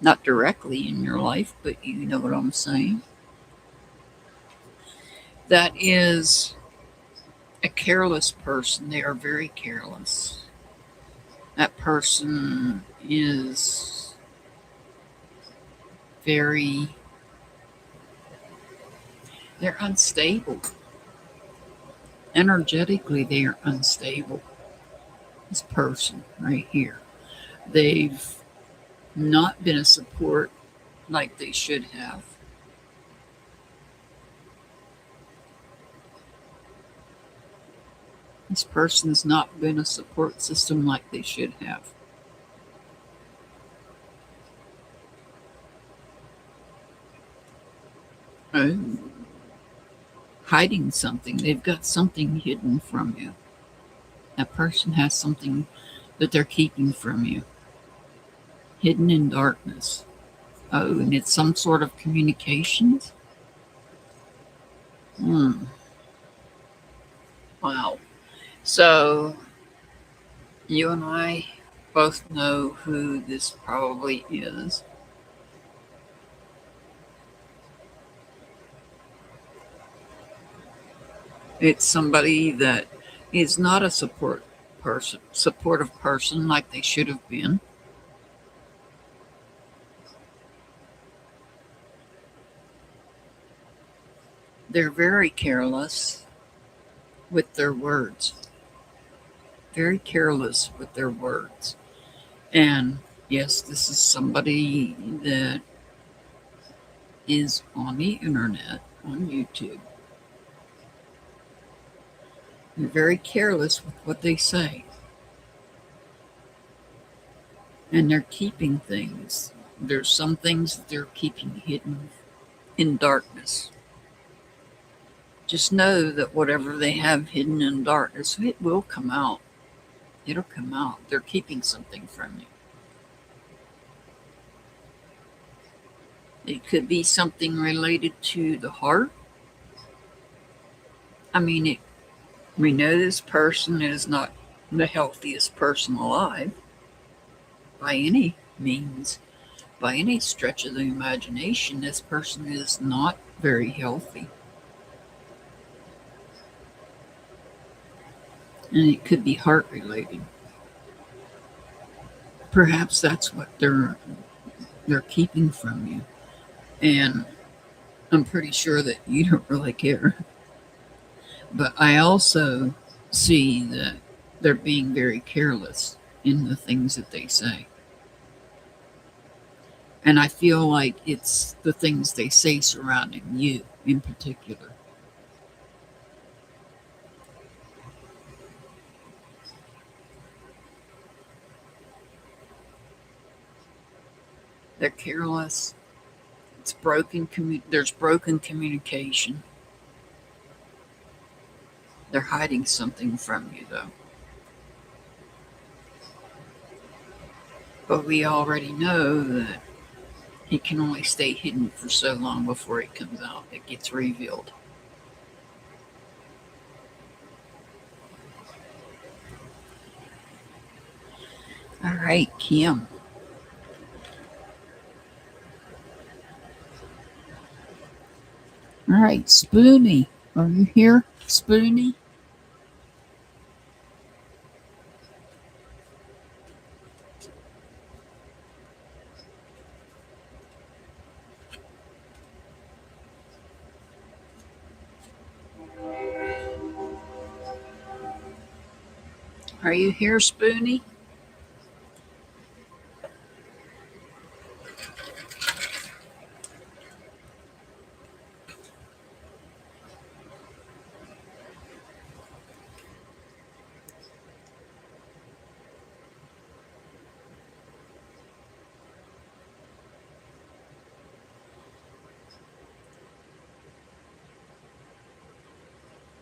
Not directly in your life, but you know what I'm saying. That is a careless person. They are very careless. That person is very, they're unstable. Energetically, they are unstable. This person right here. They've not been a support like they should have. This person's not been a support system like they should have. Oh, hiding something. They've got something hidden from you. That person has something that they're keeping from you. Hidden in darkness. Oh, and it's some sort of communications? Wow. So, you and I both know who this probably is. It's somebody that is not a supportive person like they should have been. They're very careless with their words. Very careless with their words. And yes, this is somebody that is on the internet, on YouTube. They're very careless with what they say. And they're keeping things. There's some things that they're keeping hidden in darkness. Just know that whatever they have hidden in darkness, it will come out. It'll come out. They're keeping something from you. It could be something related to the heart. I mean, we know this person is not the healthiest person alive by any means. By any stretch of the imagination, this person is not very healthy. And it could be heart related. Perhaps that's what they're keeping from you. And I'm pretty sure that you don't really care. But I also see that they're being very careless in the things that they say. And I feel like it's the things they say surrounding you in particular. They're careless. It's broken. There's broken communication. They're hiding something from you, though. But we already know that it can only stay hidden for so long before it comes out. It gets revealed. All right, Kim. All right, Spoonie. Are you here, Spoonie? Are you here, Spoonie?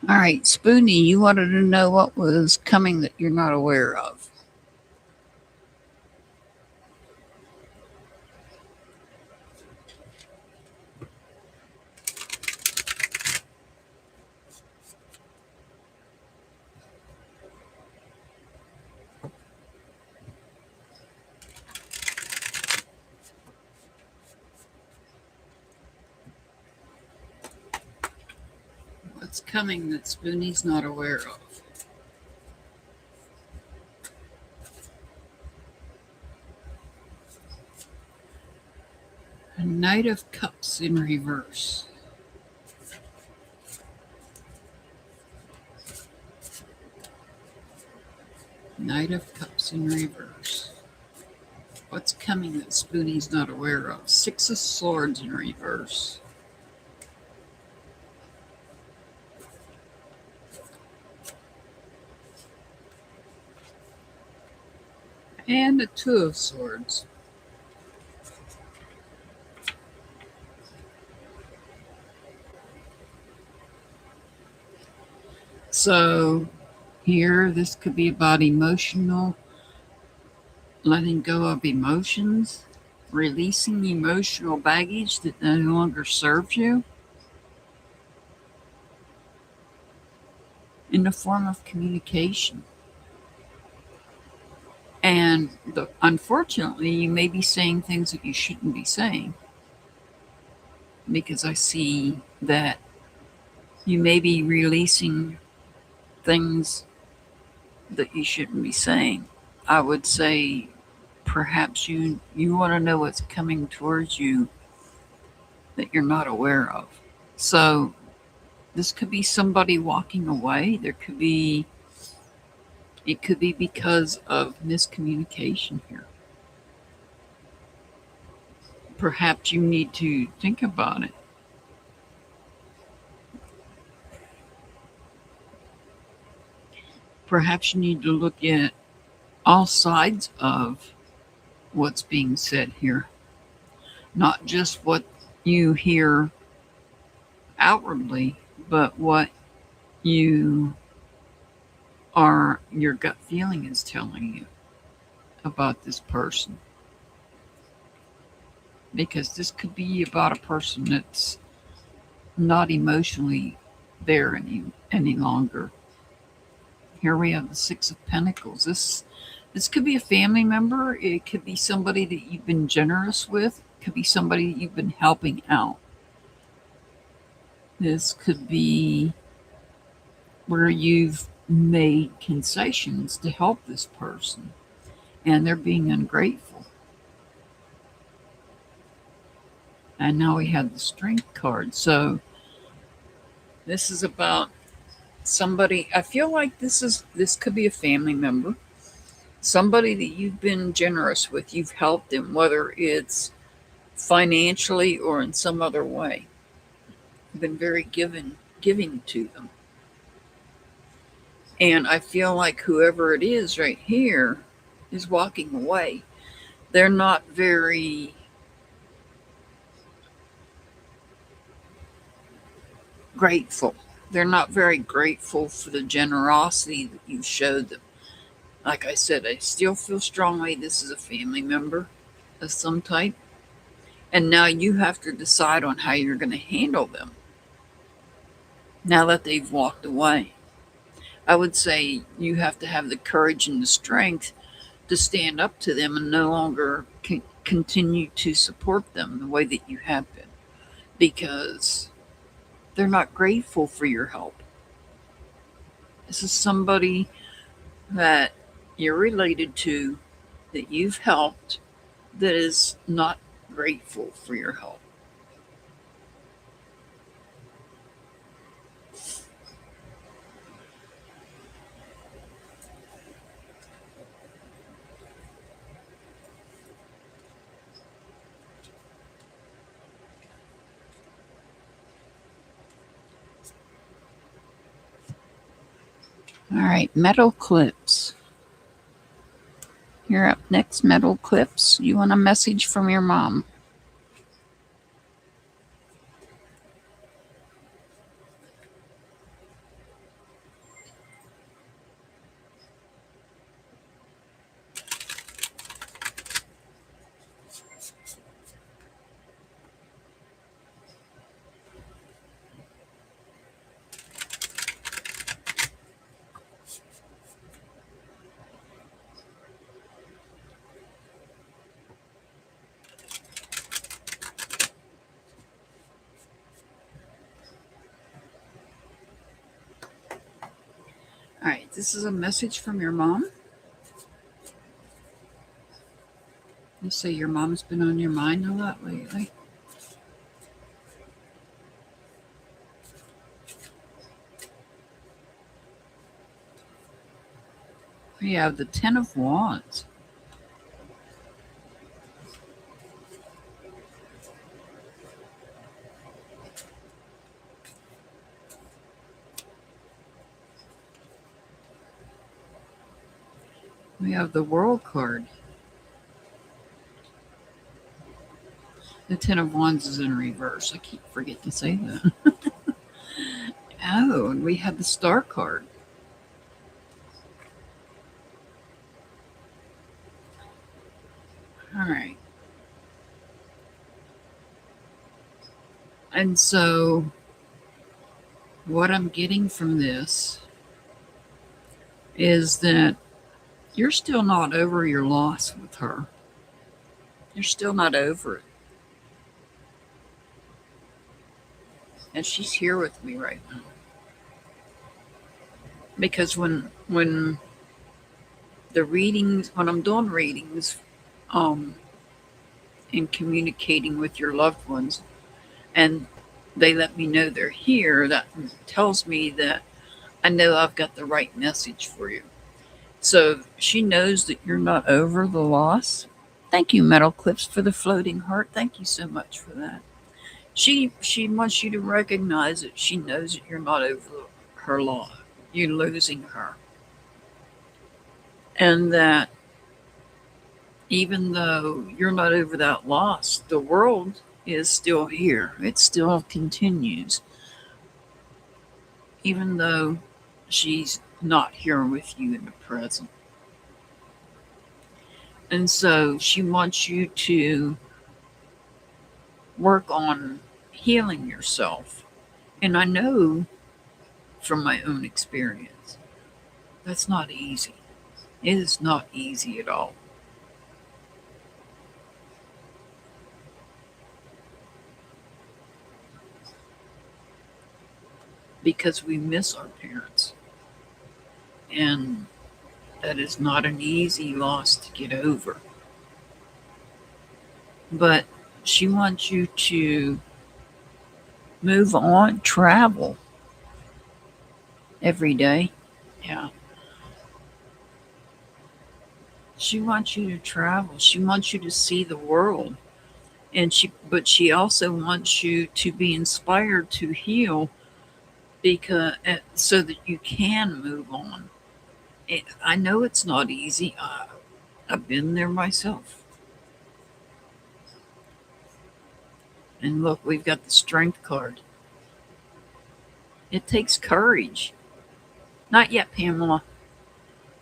All right, Spoonie, you wanted to know what was coming that you're not aware of. What's coming that Spoonie's not aware of? A Knight of Cups in reverse. Knight of Cups in reverse. What's coming that Spoonie's not aware of? Six of Swords in reverse. And a Two of Swords. So here, this could be about emotional, letting go of emotions, releasing emotional baggage that no longer serves you in the form of communication. And unfortunately, you may be saying things that you shouldn't be saying, because I see that you may be releasing things that you shouldn't be saying. I would say perhaps you want to know what's coming towards you that you're not aware of. So this could be somebody walking away. It could be because of miscommunication here. Perhaps you need to think about it. Perhaps you need to look at all sides of what's being said here, not just what you hear outwardly, but what you your gut feeling is telling you about this person. Because this could be about a person that's not emotionally there any longer. Here we have the Six of Pentacles. This could be a family member. It could be somebody that you've been generous with. It could be somebody that you've been helping out. This could be where you've made concessions to help this person and they're being ungrateful. And now we have the Strength card. So this is about somebody. I feel like this could be a family member, somebody that you've been generous with. You've helped them, whether it's financially or in some other way. You've been very giving to them. And I feel like whoever it is right here is walking away. They're not very grateful. They're not very grateful for the generosity that you showed them. Like I said, I still feel strongly this is a family member of some type. And now you have to decide on how you're going to handle them now that they've walked away. I would say you have to have the courage and the strength to stand up to them and no longer continue to support them the way that you have been, because they're not grateful for your help. This is somebody that you're related to, that you've helped, that is not grateful for your help. All right, metal clips. You're up next, metal clips. You want a message from your mom. All right, this is a message from your mom. You say your mom's been on your mind a lot lately. We have the Ten of Wands. We have the World card. The Ten of Wands is in reverse. I keep forgetting to say that. Oh, and we have the Star card. All right. And so what I'm getting from this is that you're still not over your loss with her. You're still not over it. And she's here with me right now. Because when I'm doing readings, and communicating with your loved ones, and they let me know they're here, that tells me that I know I've got the right message for you. So she knows that you're not over the loss. Thank you, Metal Clips, for the floating heart. Thank you so much for that. She wants you to recognize that she knows that you're not over her loss. You're losing her. And that even though you're not over that loss, the world is still here. It still continues. even though she's not here with you in the present. And so she wants you to work on healing yourself. And I know from my own experience, that's not easy. It is not easy at all. Because we miss our parents. And that is not an easy loss to get over. But she wants you to move on, travel every day. Yeah. She wants you to travel. She wants you to see the world. But she also wants you to be inspired to heal because so that you can move on. I know it's not easy. I've been there myself. And look, we've got the strength card. It takes courage. Not yet, Pamela.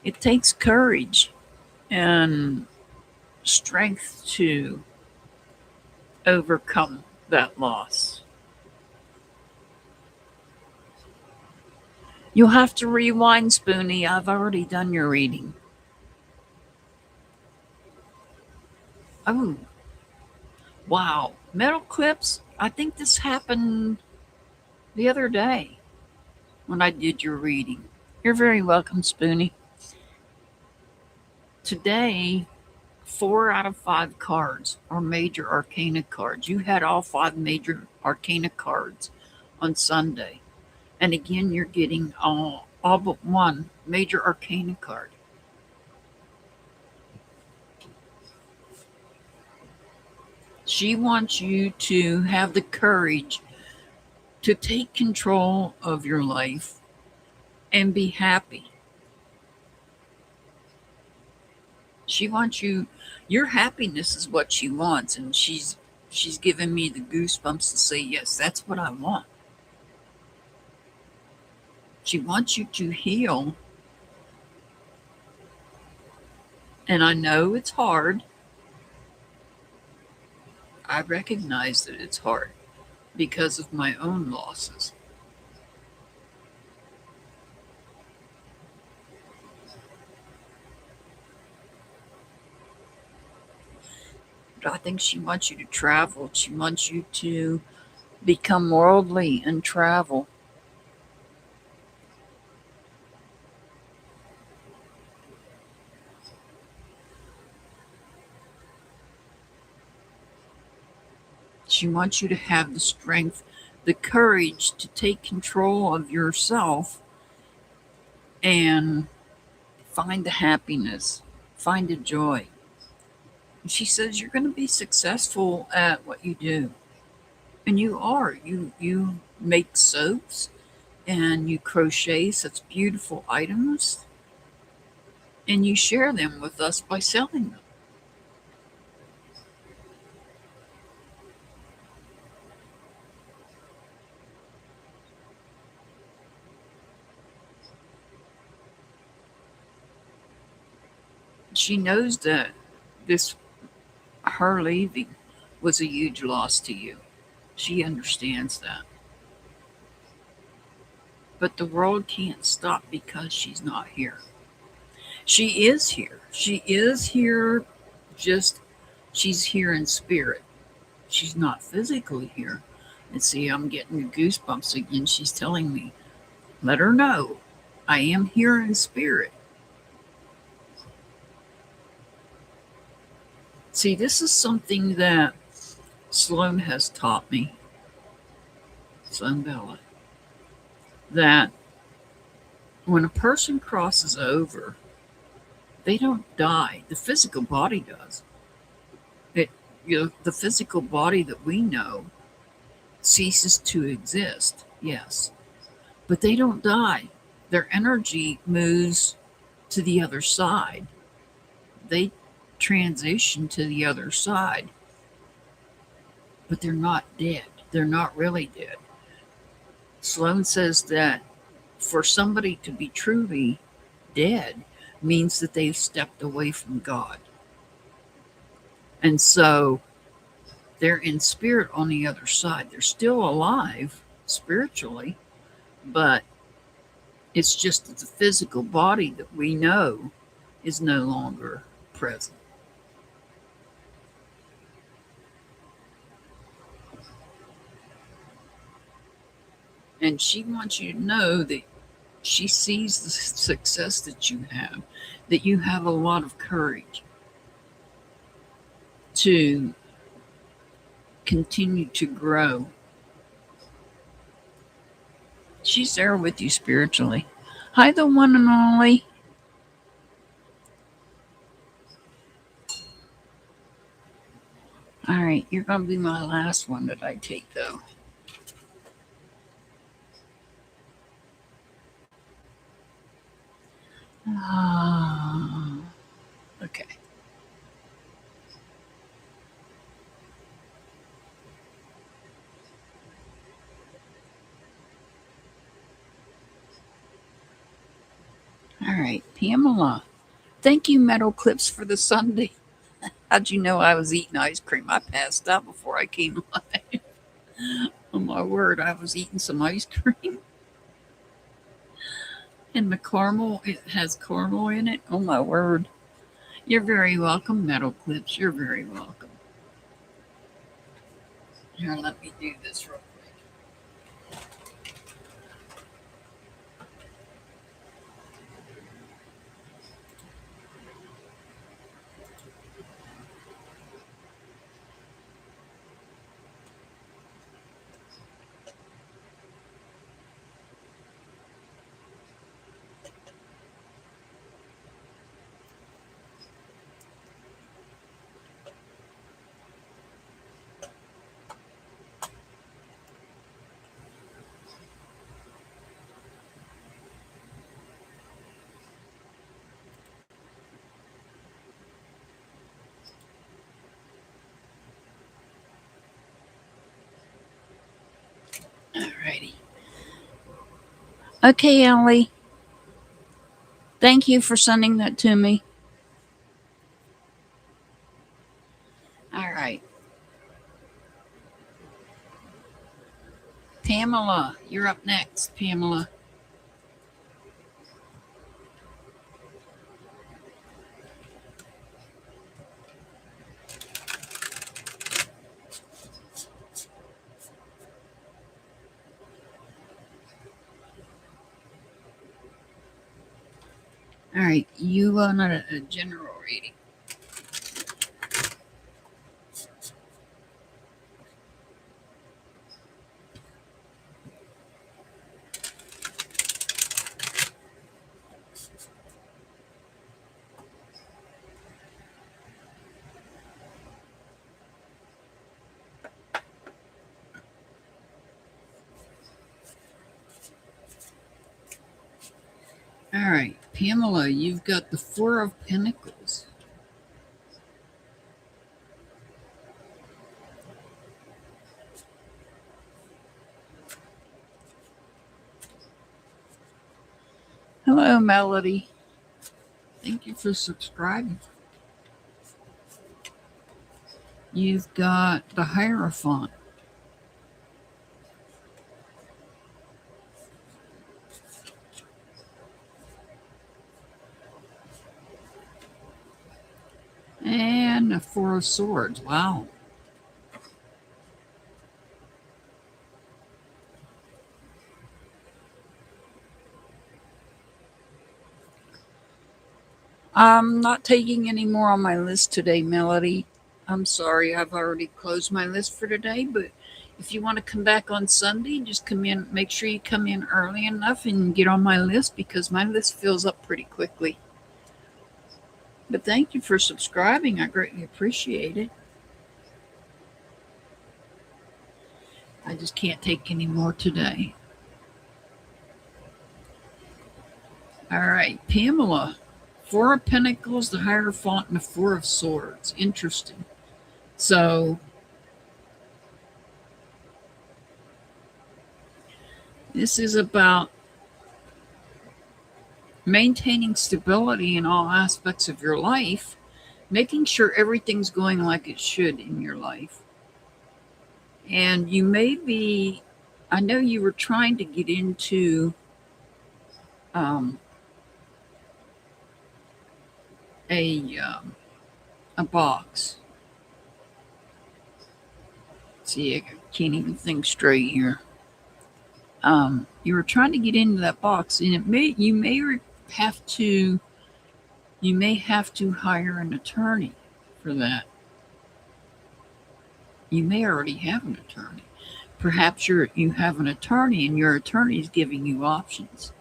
It takes courage and strength to overcome that loss. You'll have to rewind, Spoonie. I've already done your reading. Oh, wow. Metal clips? I think this happened the other day when I did your reading. You're very welcome, Spoonie. Today, 4 out of 5 cards are major arcana cards. You had all 5 major arcana cards on Sunday. And again, you're getting all but 1 major arcana card. She wants you to have the courage to take control of your life and be happy. She wants your happiness is what she wants, and she's giving me the goosebumps to say, yes, that's what I want. She wants you to heal. And I know it's hard. I recognize that it's hard because of my own losses. But I think she wants you to travel. She wants you to become worldly and travel. She wants you to have the strength, the courage to take control of yourself and find the happiness, find the joy. And she says you're going to be successful at what you do. And you are. You make soaps and you crochet such beautiful items and you share them with us by selling them. She knows that her leaving was a huge loss to you. She understands that. But the world can't stop because she's not here. She is here. She is here, just she's here in spirit. She's not physically here. And see, I'm getting goosebumps again. She's telling me, let her know I am here in spirit. See, this is something that Sloan has taught me, Sloan Bella, that when a person crosses over, they don't die. The physical body does. The physical body that we know ceases to exist, yes, but they don't die. Their energy moves to the other side. They transition to the other side, but they're not dead. They're not really dead. Sloan says that for somebody to be truly dead means that they've stepped away from God. And so they're in spirit on the other side. They're still alive spiritually, but it's just that the physical body that we know is no longer present. And she wants you to know that she sees the success that you have a lot of courage to continue to grow. She's there with you spiritually. Hi, the one and only. All right, you're going to be my last one that I take, though. Okay. All right, Pamela. Thank you, Metal Clips, for the Sunday. How'd you know I was eating ice cream? I passed out before I came live. Oh my word, I was eating some ice cream. And the caramel, it has caramel in it. Oh my word. You're very welcome, Metal Clips. You're very welcome. Here, let me do this real quick. Alrighty. Okay, Ellie. Thank you for sending that to me. All right. Pamela, you're up next, Pamela. All right, you want a general reading. All right, Pamela, you've got the Four of Pentacles. Hello, Melody. Thank you for subscribing. You've got the Hierophant. And the Four of Swords. Wow. I'm not taking any more on my list today, Melody. I'm sorry, I've already closed my list for today, but if you want to come back on Sunday, just come in, make sure you come in early enough and get on my list because my list fills up pretty quickly. But thank you for subscribing. I greatly appreciate it. I just can't take any more today. All right, Pamela. Four of Pentacles, the Hierophant, and the Four of Swords. Interesting. So, this is about maintaining stability in all aspects of your life, making sure everything's going like it should in your life. And you may be, I know you were trying to get into um, a um, a box. See, I can't even think straight here. You were trying to get into that box, and have to you may have to hire an attorney for that. You may already have an attorney. Perhaps you have an attorney, and your attorney is giving you options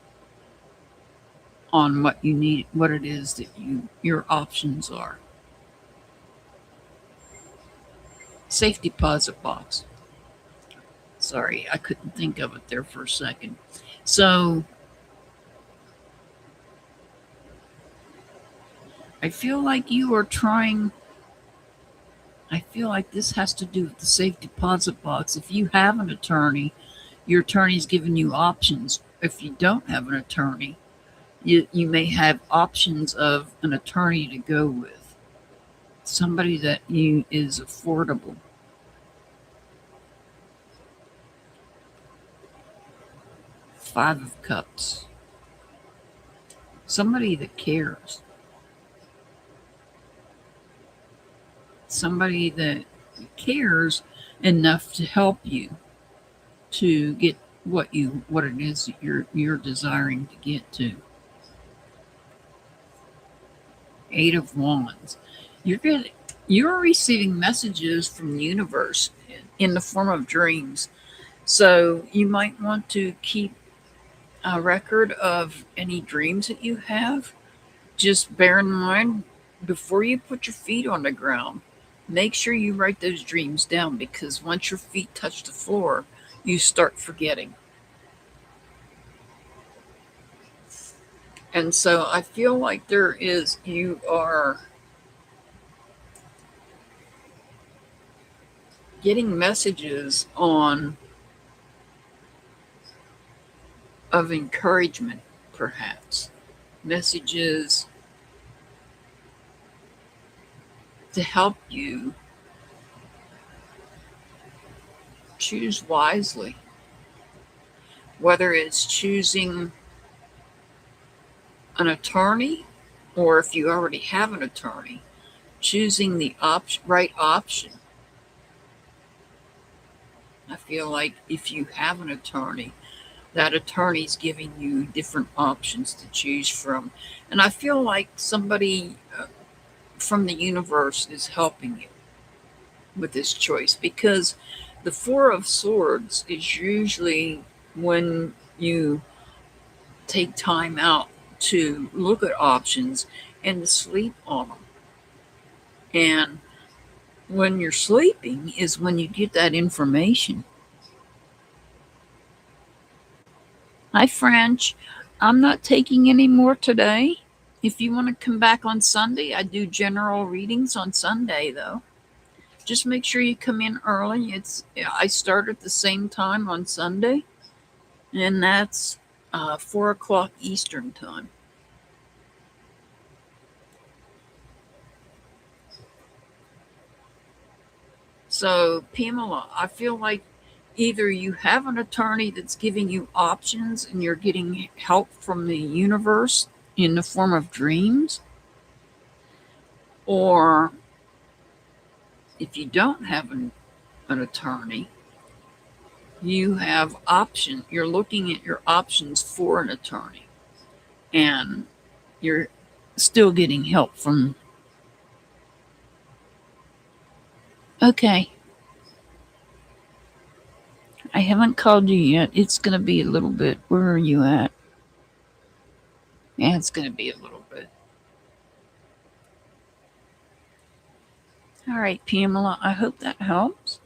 on what you need, what it is that your options are. Safe deposit box. Sorry, I couldn't think of it there for a second. So I feel like you are trying. I feel like this has to do with the safe deposit box. If you have an attorney, your attorney's giving you options. If you don't have an attorney, you may have options of an attorney to go with, somebody that you is affordable. Five of Cups. Somebody that cares. Somebody that cares enough to help you to get what it is that you're desiring to get to. Eight of Wands. You're receiving messages from the universe in the form of dreams. So you might want to keep a record of any dreams that you have. Just bear in mind, before you put your feet on the ground, make sure you write those dreams down, because once your feet touch the floor, you start forgetting. And so I feel like you are getting messages of encouragement, perhaps. Messages to help you choose wisely. Whether it's choosing an attorney, or if you already have an attorney, choosing the right option. I feel like if you have an attorney, that attorney's giving you different options to choose from. And I feel like somebody from the universe is helping you with this choice, because the Four of Swords is usually when you take time out to look at options and to sleep on them. And when you're sleeping is when you get that information. Hi, French. I'm not taking any more today. If you want to come back on Sunday, I do general readings on Sunday, though. Just make sure you come in early. I start at the same time on Sunday, and that's 4 o'clock Eastern time. So, Pamela, I feel like either you have an attorney that's giving you options and you're getting help from the universe in the form of dreams, or if you don't have an attorney, you're looking at your options for an attorney, and you're still getting help from. Okay. I haven't called you yet. It's going to be a little bit. Where are you at? Yeah, it's going to be a little bit. All right, Pamela, I hope that helps.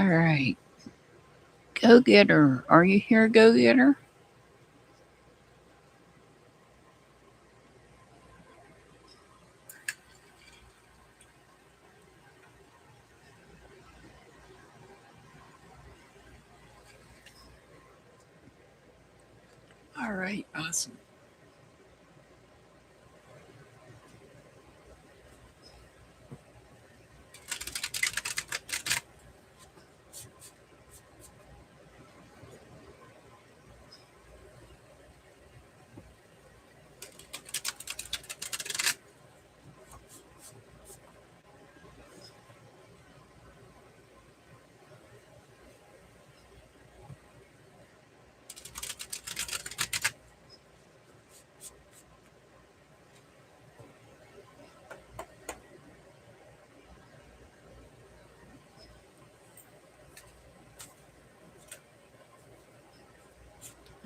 All right. Go getter. Are you here, go getter? All right. Awesome.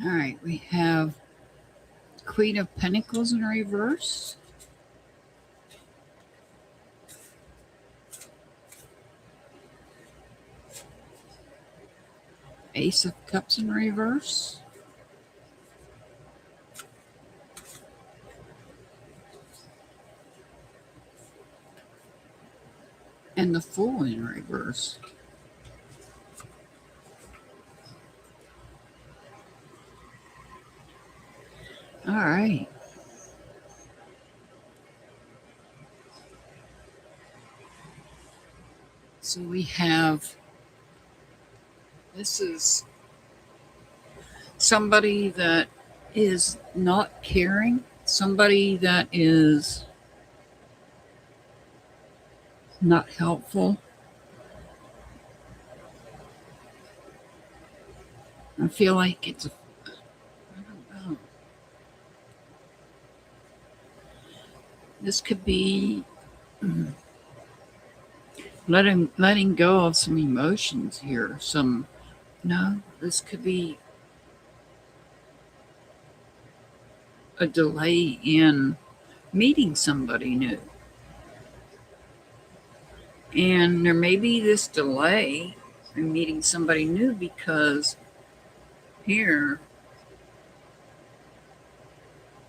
All right. We have Queen of Pentacles in reverse. Ace of Cups in reverse. And the Fool in reverse. All right. So we have, this is somebody that is not caring, somebody that is not helpful. I feel like it's, I don't know. This could be letting go of some emotions here. No, this could be a delay in meeting somebody new. And there may be this delay in meeting somebody new because here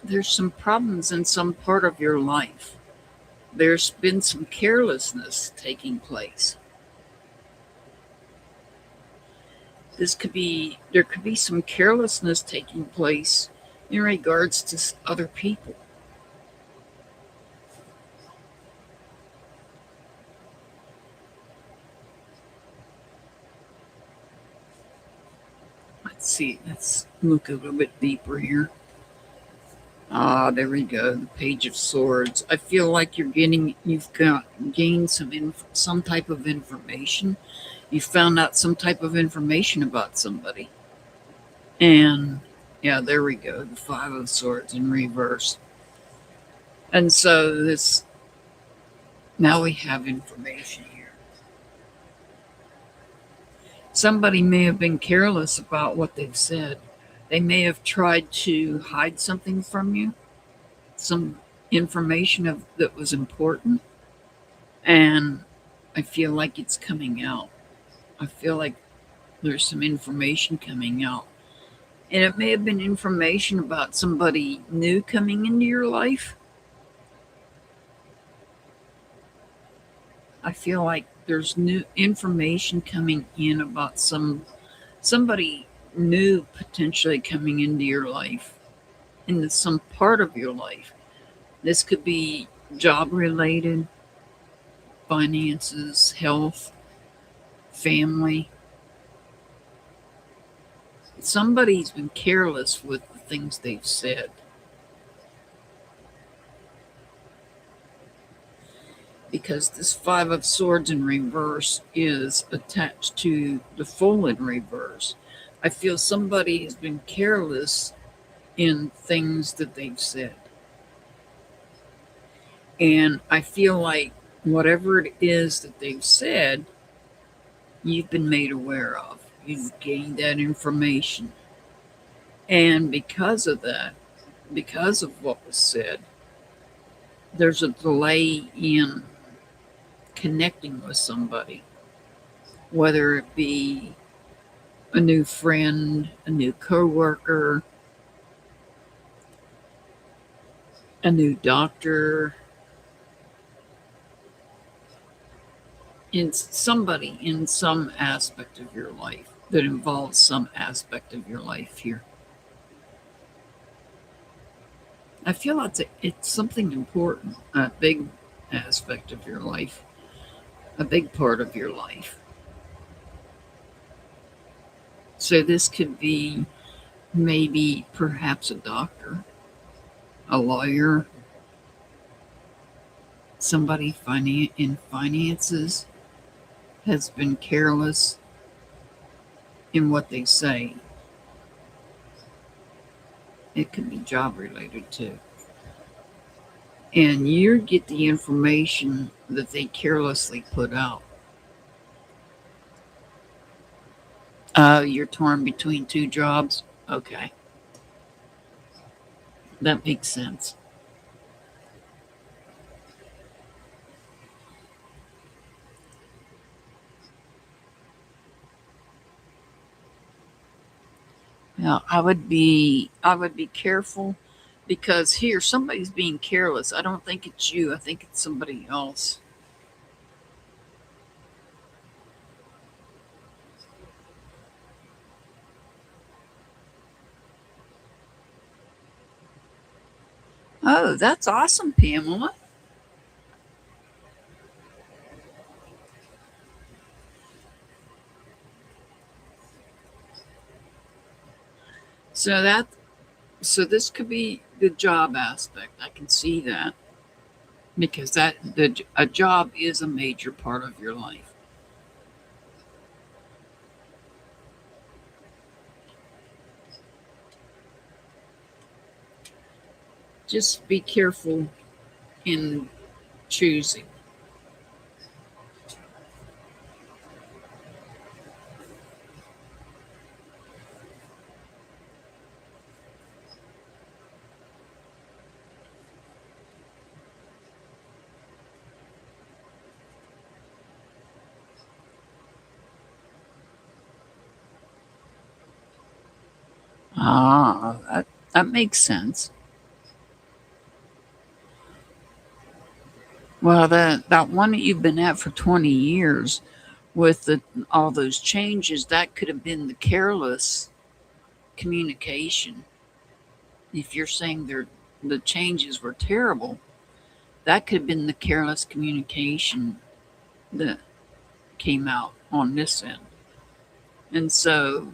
there's some problems in some part of your life. There's been some carelessness taking place. There could be some carelessness taking place in regards to other people. Let's see, let's look a little bit deeper here. Ah, there we go. The Page of Swords. I feel like you've gained some type of information. You found out some type of information about somebody. And yeah, there we go. The Five of Swords in reverse. And so now we have information here. Somebody may have been careless about what they've said. They may have tried to hide something from you, some information that was important. And I feel like it's coming out. I feel like there's some information coming out. And it may have been information about somebody new coming into your life. I feel like there's new information coming in about somebody new potentially coming into your life, into some part of your life. This could be job related, finances, health, family. Somebody's been careless with the things they've said. Because this Five of Swords in reverse is attached to the Fool in reverse. I feel somebody has been careless in things that they've said. And I feel like whatever it is that they've said, you've been made aware of. You've gained that information. And because of that, because of what was said, there's a delay in connecting with somebody. whether it be a new friend, a new coworker, a new doctor, in somebody in some aspect of your life that involves some aspect of your life here. I feel it's something important, a big aspect of your life, a big part of your life. So this could be maybe perhaps a doctor, a lawyer, somebody in finances has been careless in what they say. It could be job related too. And you get the information that they carelessly put out. You're torn between two jobs. Okay, that makes sense. Now, I would be careful because here somebody's being careless. I don't think it's you. I think it's somebody else. Oh, that's awesome, Pamela. So that so this could be the job aspect. I can see that because a job is a major part of your life. Just be careful in choosing. That makes sense. Well, that one that you've been at for 20 years with all those changes, that could have been the careless communication. If you're saying the changes were terrible, that could have been the careless communication that came out on this end. And so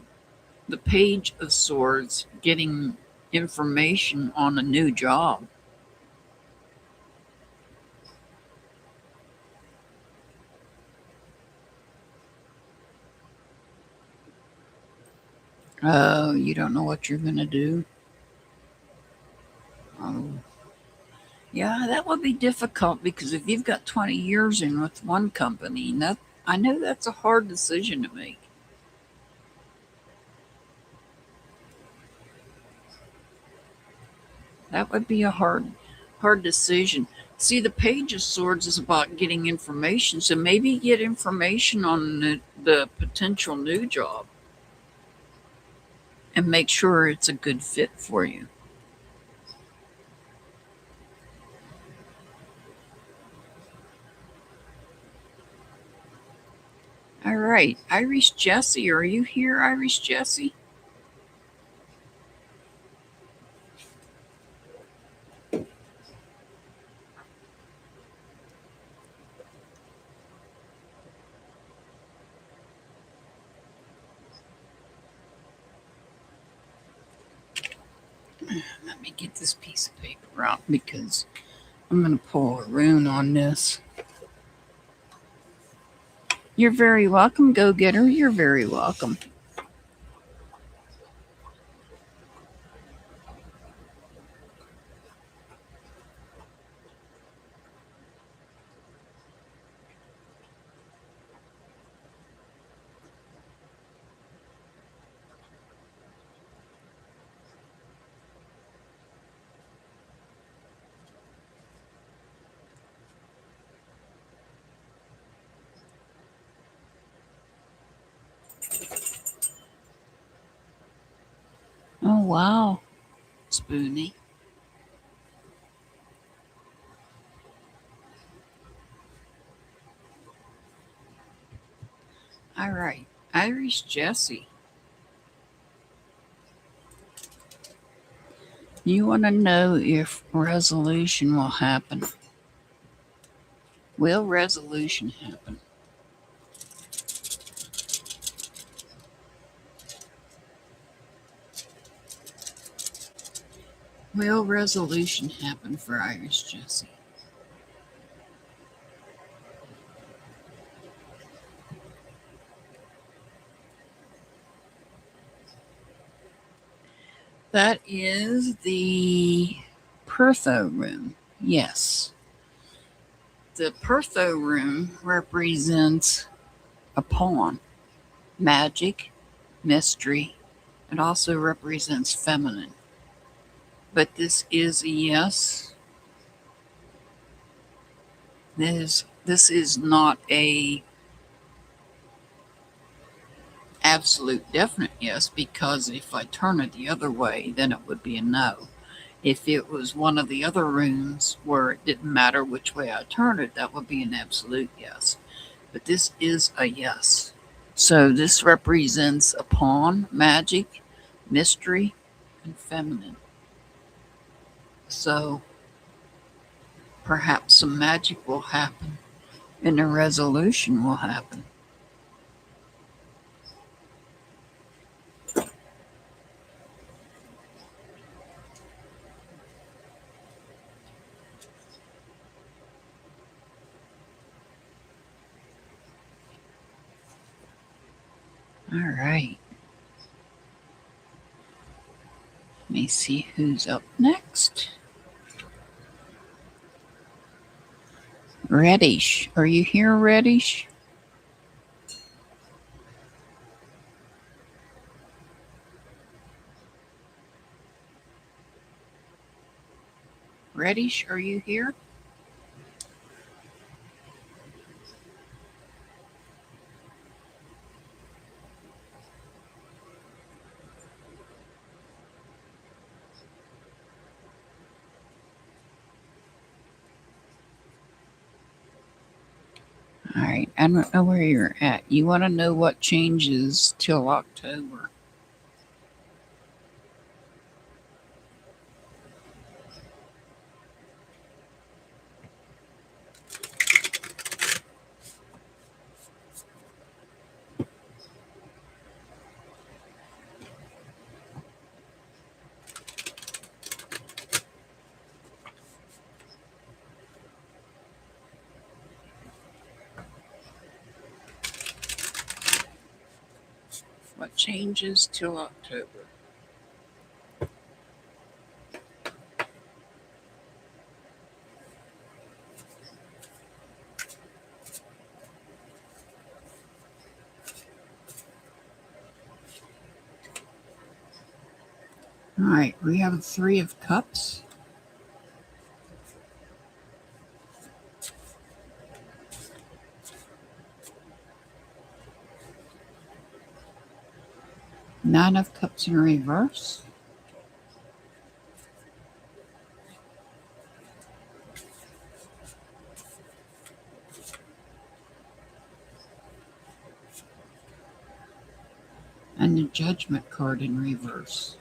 the Page of Swords getting information on a new job. You don't know what you're going to do. Oh, yeah, that would be difficult because if you've got 20 years in with one company, that I know that's a hard decision to make. That would be a hard decision. See, the Page of Swords is about getting information, so maybe get information on the potential new job and make sure it's a good fit for you. All right, Irish Jesse, are you here, Irish Jesse? Let me get this piece of paper out because I'm going to pull a rune on this. You're very welcome, go getter. You're very welcome. wow, Spoonie. All right, Irish Jesse. You want to know if resolution will happen? Will resolution happen? Will resolution happen for Irish Jesse? That is the Pertho room. Yes. The Pertho room represents a pawn, magic, mystery. It also represents feminine. But this is a yes. This is not a absolute definite yes, because if I turn it the other way, then it would be a no. If it was one of the other rooms where it didn't matter which way I turned it, that would be an absolute yes. But this is a yes. So this represents a pawn, magic, mystery, and feminine. So perhaps some magic will happen and a resolution will happen. All right. Let me see who's up next. Reddish. Are you here, Reddish? Reddish, are you here? All right. I don't know where you're at. You want to know what changes till October? What changes till October? All right. We have a 3 of Cups. Nine of Cups in reverse. And the Judgment card in reverse.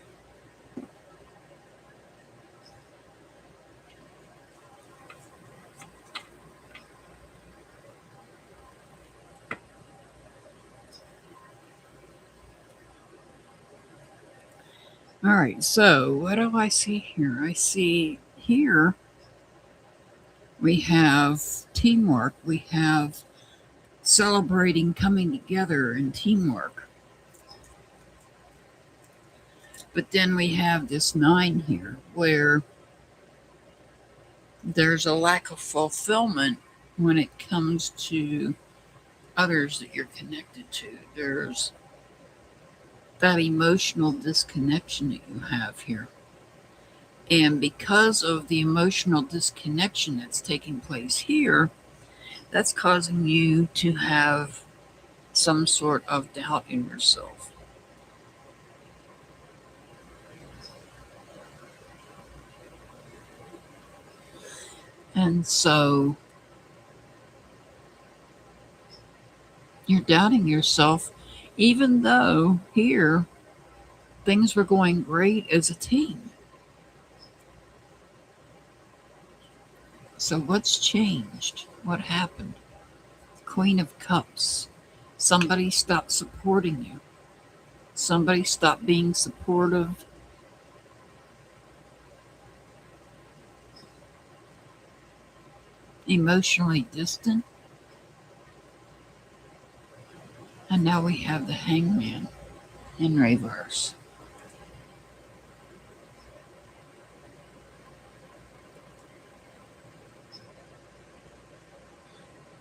All right, so what do I see here? I see here we have teamwork. We have celebrating coming together and teamwork. But then we have this 9 here where there's a lack of fulfillment when it comes to others that you're connected to. There's that emotional disconnection that you have here. And because of the emotional disconnection that's taking place here, that's causing you to have some sort of doubt in yourself. And so you're doubting yourself, even though here things were going great as a team. So what's changed? What happened? Queen of Cups. Somebody stopped supporting you. Somebody stopped being supportive. Emotionally distant. And now we have the Hangman in reverse.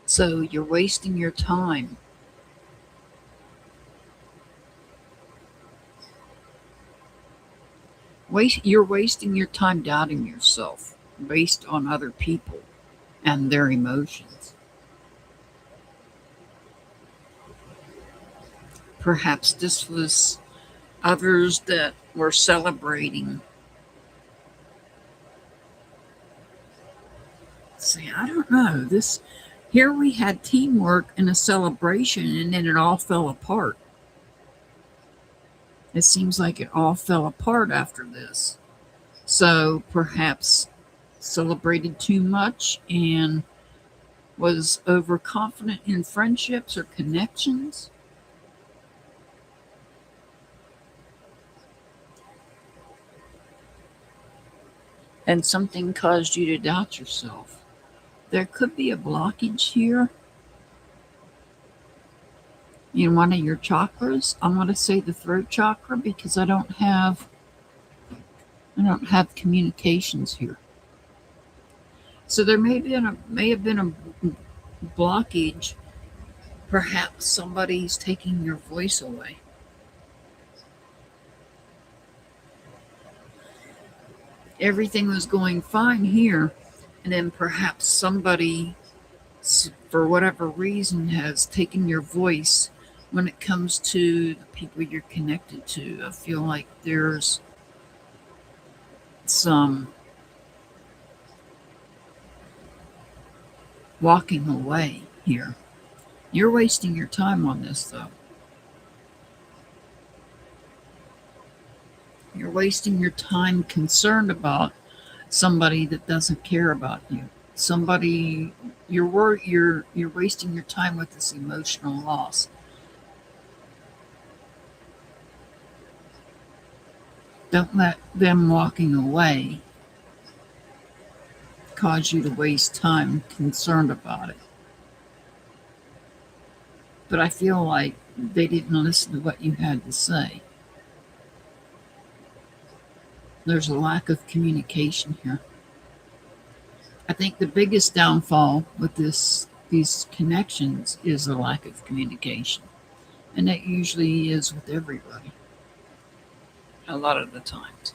So you're wasting your time. You're wasting your time doubting yourself based on other people and their emotions. Perhaps this was others that were celebrating. See, I don't know. This here we had teamwork and a celebration and then it all fell apart. It seems like it all fell apart after this. So perhaps celebrated too much and was overconfident in friendships or connections. And something caused you to doubt yourself. There could be a blockage here in one of your chakras. I'm going to say the throat chakra because I don't have communications here. So there may have been a blockage. Perhaps somebody's taking your voice away. Everything was going fine here, and then perhaps somebody, for whatever reason, has taken your voice when it comes to the people you're connected to. I feel like there's some walking away here. You're wasting your time on this, though. You're wasting your time concerned about somebody that doesn't care about you. Somebody you're wasting your time with this emotional loss. Don't let them walking away cause you to waste time concerned about it. But I feel like they didn't listen to what you had to say. There's a lack of communication here. I think the biggest downfall with these connections is a lack of communication. And that usually is with everybody a lot of the times.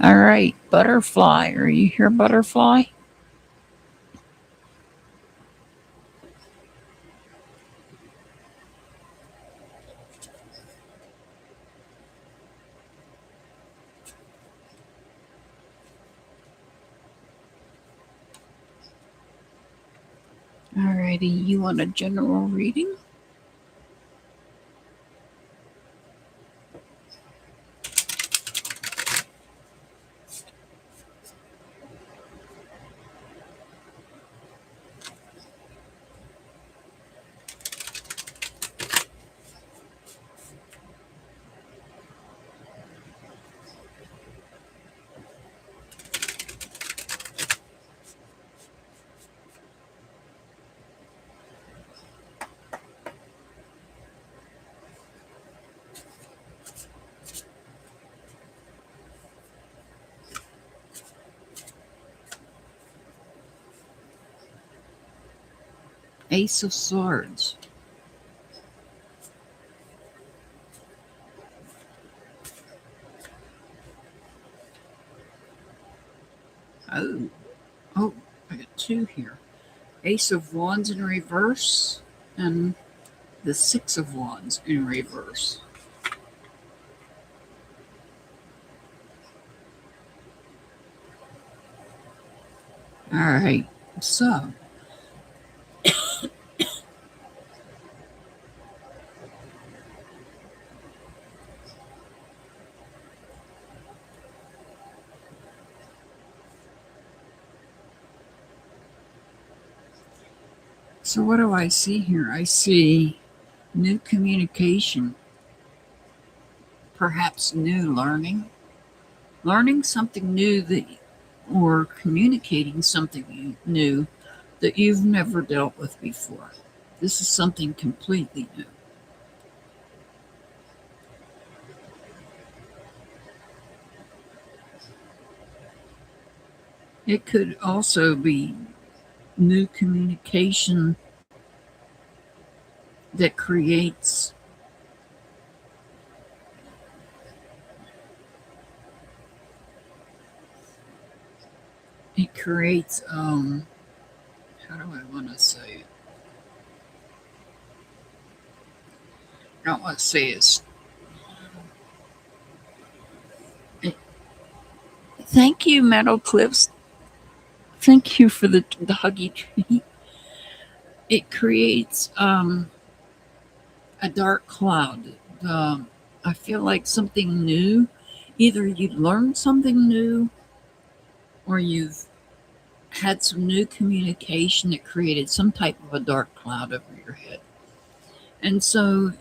All right, butterfly. Are you here, butterfly? All righty, you want a general reading? Ace of Swords. Oh, oh, I got two here. Ace of Wands in reverse and the Six of Wands in reverse. All right. So, so what do I see here? I see new communication, perhaps new learning, learning something new that, or communicating something new that you've never dealt with before. This is something completely new. It could also be new communication that creates how do I want to say it? I don't want to say it. Thank you, Meadow Cliffs. Thank you for the huggy tree. It creates a dark cloud. I feel like something new. Either you learned something new, or you've had some new communication that created some type of a dark cloud over your head. And so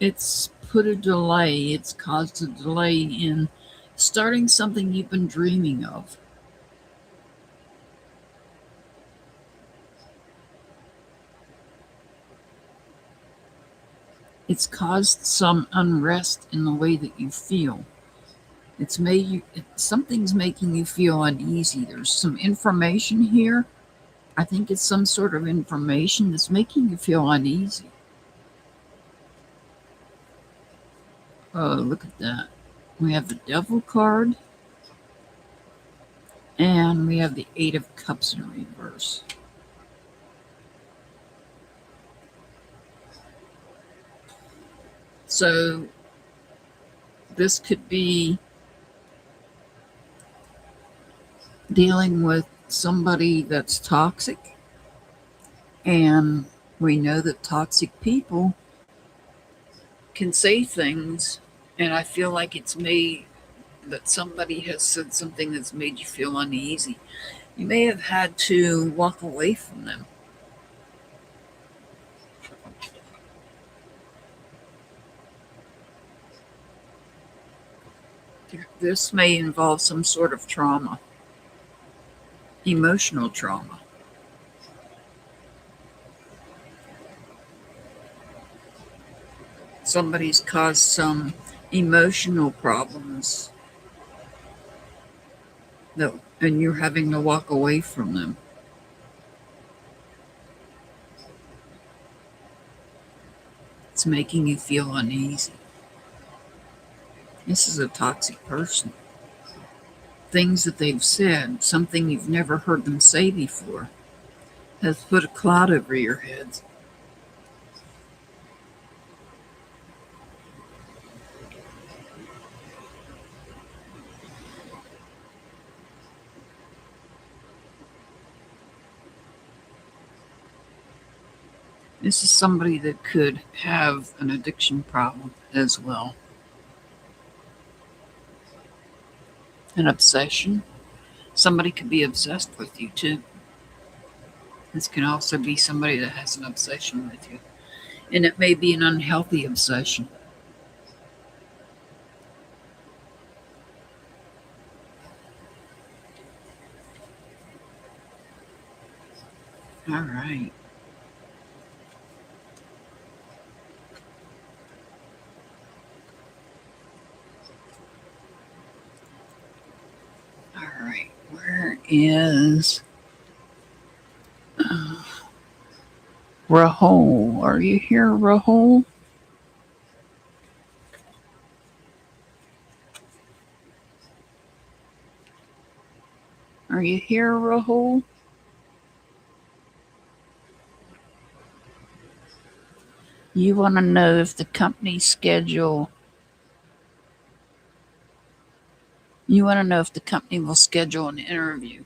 it's put a delay, it's caused a delay in starting something you've been dreaming of. It's caused some unrest in the way that you feel. It's made you, something's making you feel uneasy. There's some information here. I think it's some sort of information that's making you feel uneasy. Oh, look at that. We have the Devil card, and we have the Eight of Cups in reverse. So this could be dealing with somebody that's toxic, and we know that toxic people can say things, and I feel like it's made that somebody has said something that's made you feel uneasy. You may have had to walk away from them. This may involve some sort of trauma, emotional trauma. Somebody's caused some emotional problems, no, and you're having to walk away from them. It's making you feel uneasy. This is a toxic person. Things that they've said, something you've never heard them say before, has put a cloud over your heads. This is somebody that could have an addiction problem as well. An obsession. Somebody could be obsessed with you too. This can also be somebody that has an obsession with you. And it may be an unhealthy obsession. All right. All right. Where is Rahul? Are you here, Rahul? Are you here, Rahul? You want to know if the company schedule. You want to know if the company will schedule an interview.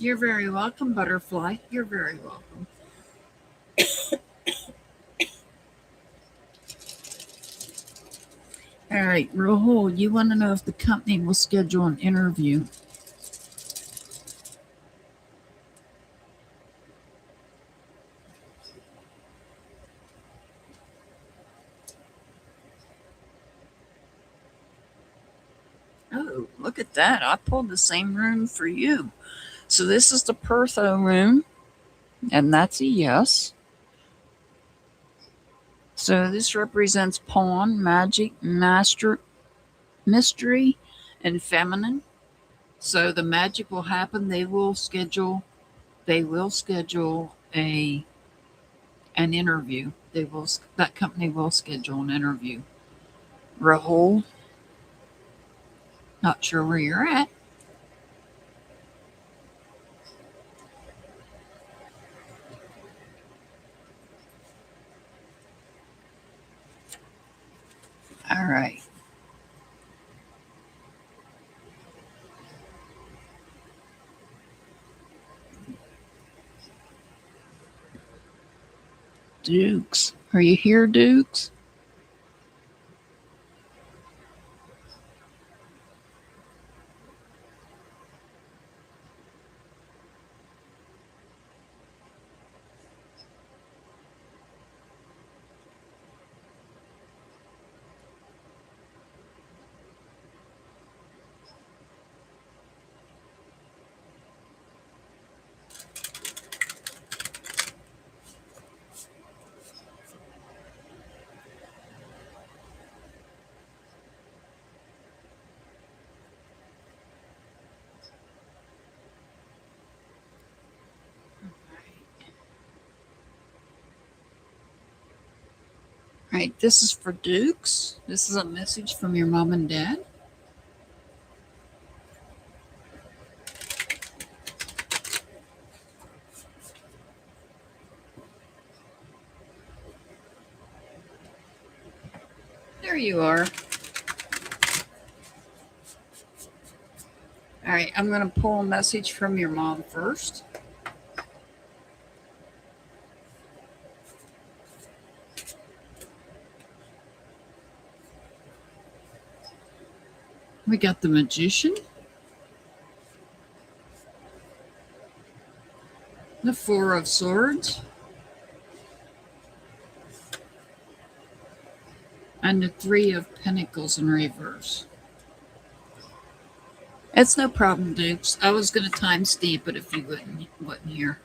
You're very welcome, butterfly. You're very welcome. All right, Rahul, you want to know if the company will schedule an interview? Oh, look at that. I pulled the same rune for you. So this is the Pertho rune, and that's a yes. So this represents pawn, magic, master, mystery, and feminine. So the magic will happen. They will schedule a an interview. That company will schedule an interview. Rahul, not sure where you're at. All right. Dukes. Are you here, Dukes? All right, this is for Dukes. This is a message from your mom and dad. There you are. All right, I'm going to pull a message from your mom first. We got the Magician, the Four of Swords, and the Three of Pentacles in reverse. It's no problem, Dukes. I was going to timestamp it if you wouldn't hear.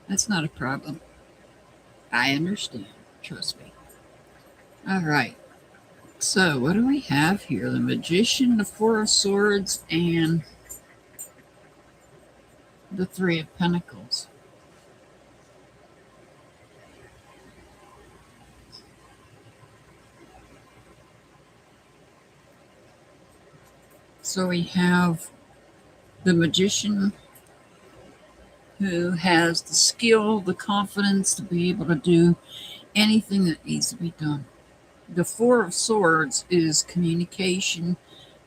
That's not a problem. I understand. Trust me. All right. So what do we have here? The Magician, the Four of Swords, and the Three of Pentacles. So we have the Magician who has the skill, the confidence to be able to do anything that needs to be done. The Four of Swords is communication.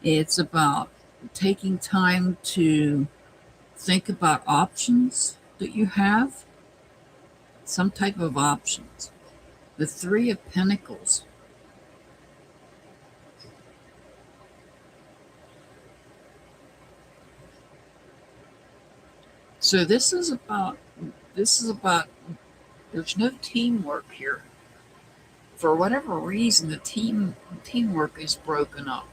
It's about taking time to think about options that you have, some type of options. The Three of Pentacles. So this is about there's no teamwork here. For whatever reason, the teamwork is broken up.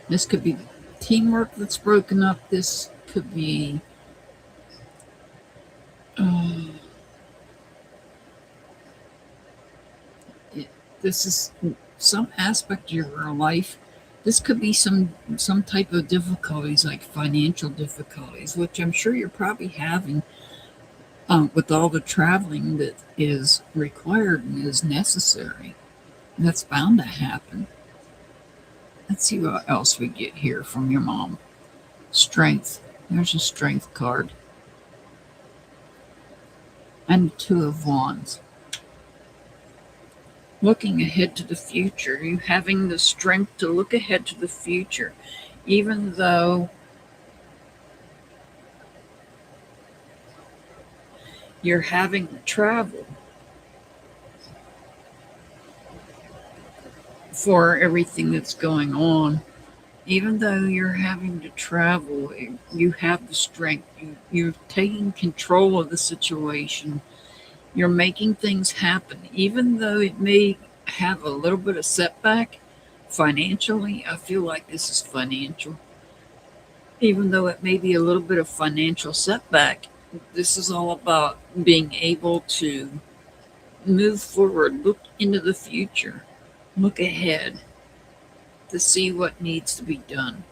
This could be teamwork that's broken up. This could be uh, this is some aspect of your life. This could be some type of difficulties, like financial difficulties, which I'm sure you're probably having with all the traveling that is required and is necessary. That's bound to happen. Let's see what else we get here from your mom. Strength. There's a strength card. And the Two of Wands. Looking ahead to the future. You having the strength to look ahead to the future. Even though you're having to travel for everything that's going on, even though you're having to travel, you have the strength. You're taking control of the situation. You're making things happen, even though it may have a little bit of setback financially. I feel like this is financial. Even though it may be a little bit of financial setback, this is all about being able to move forward, look into the future, look ahead to see what needs to be done,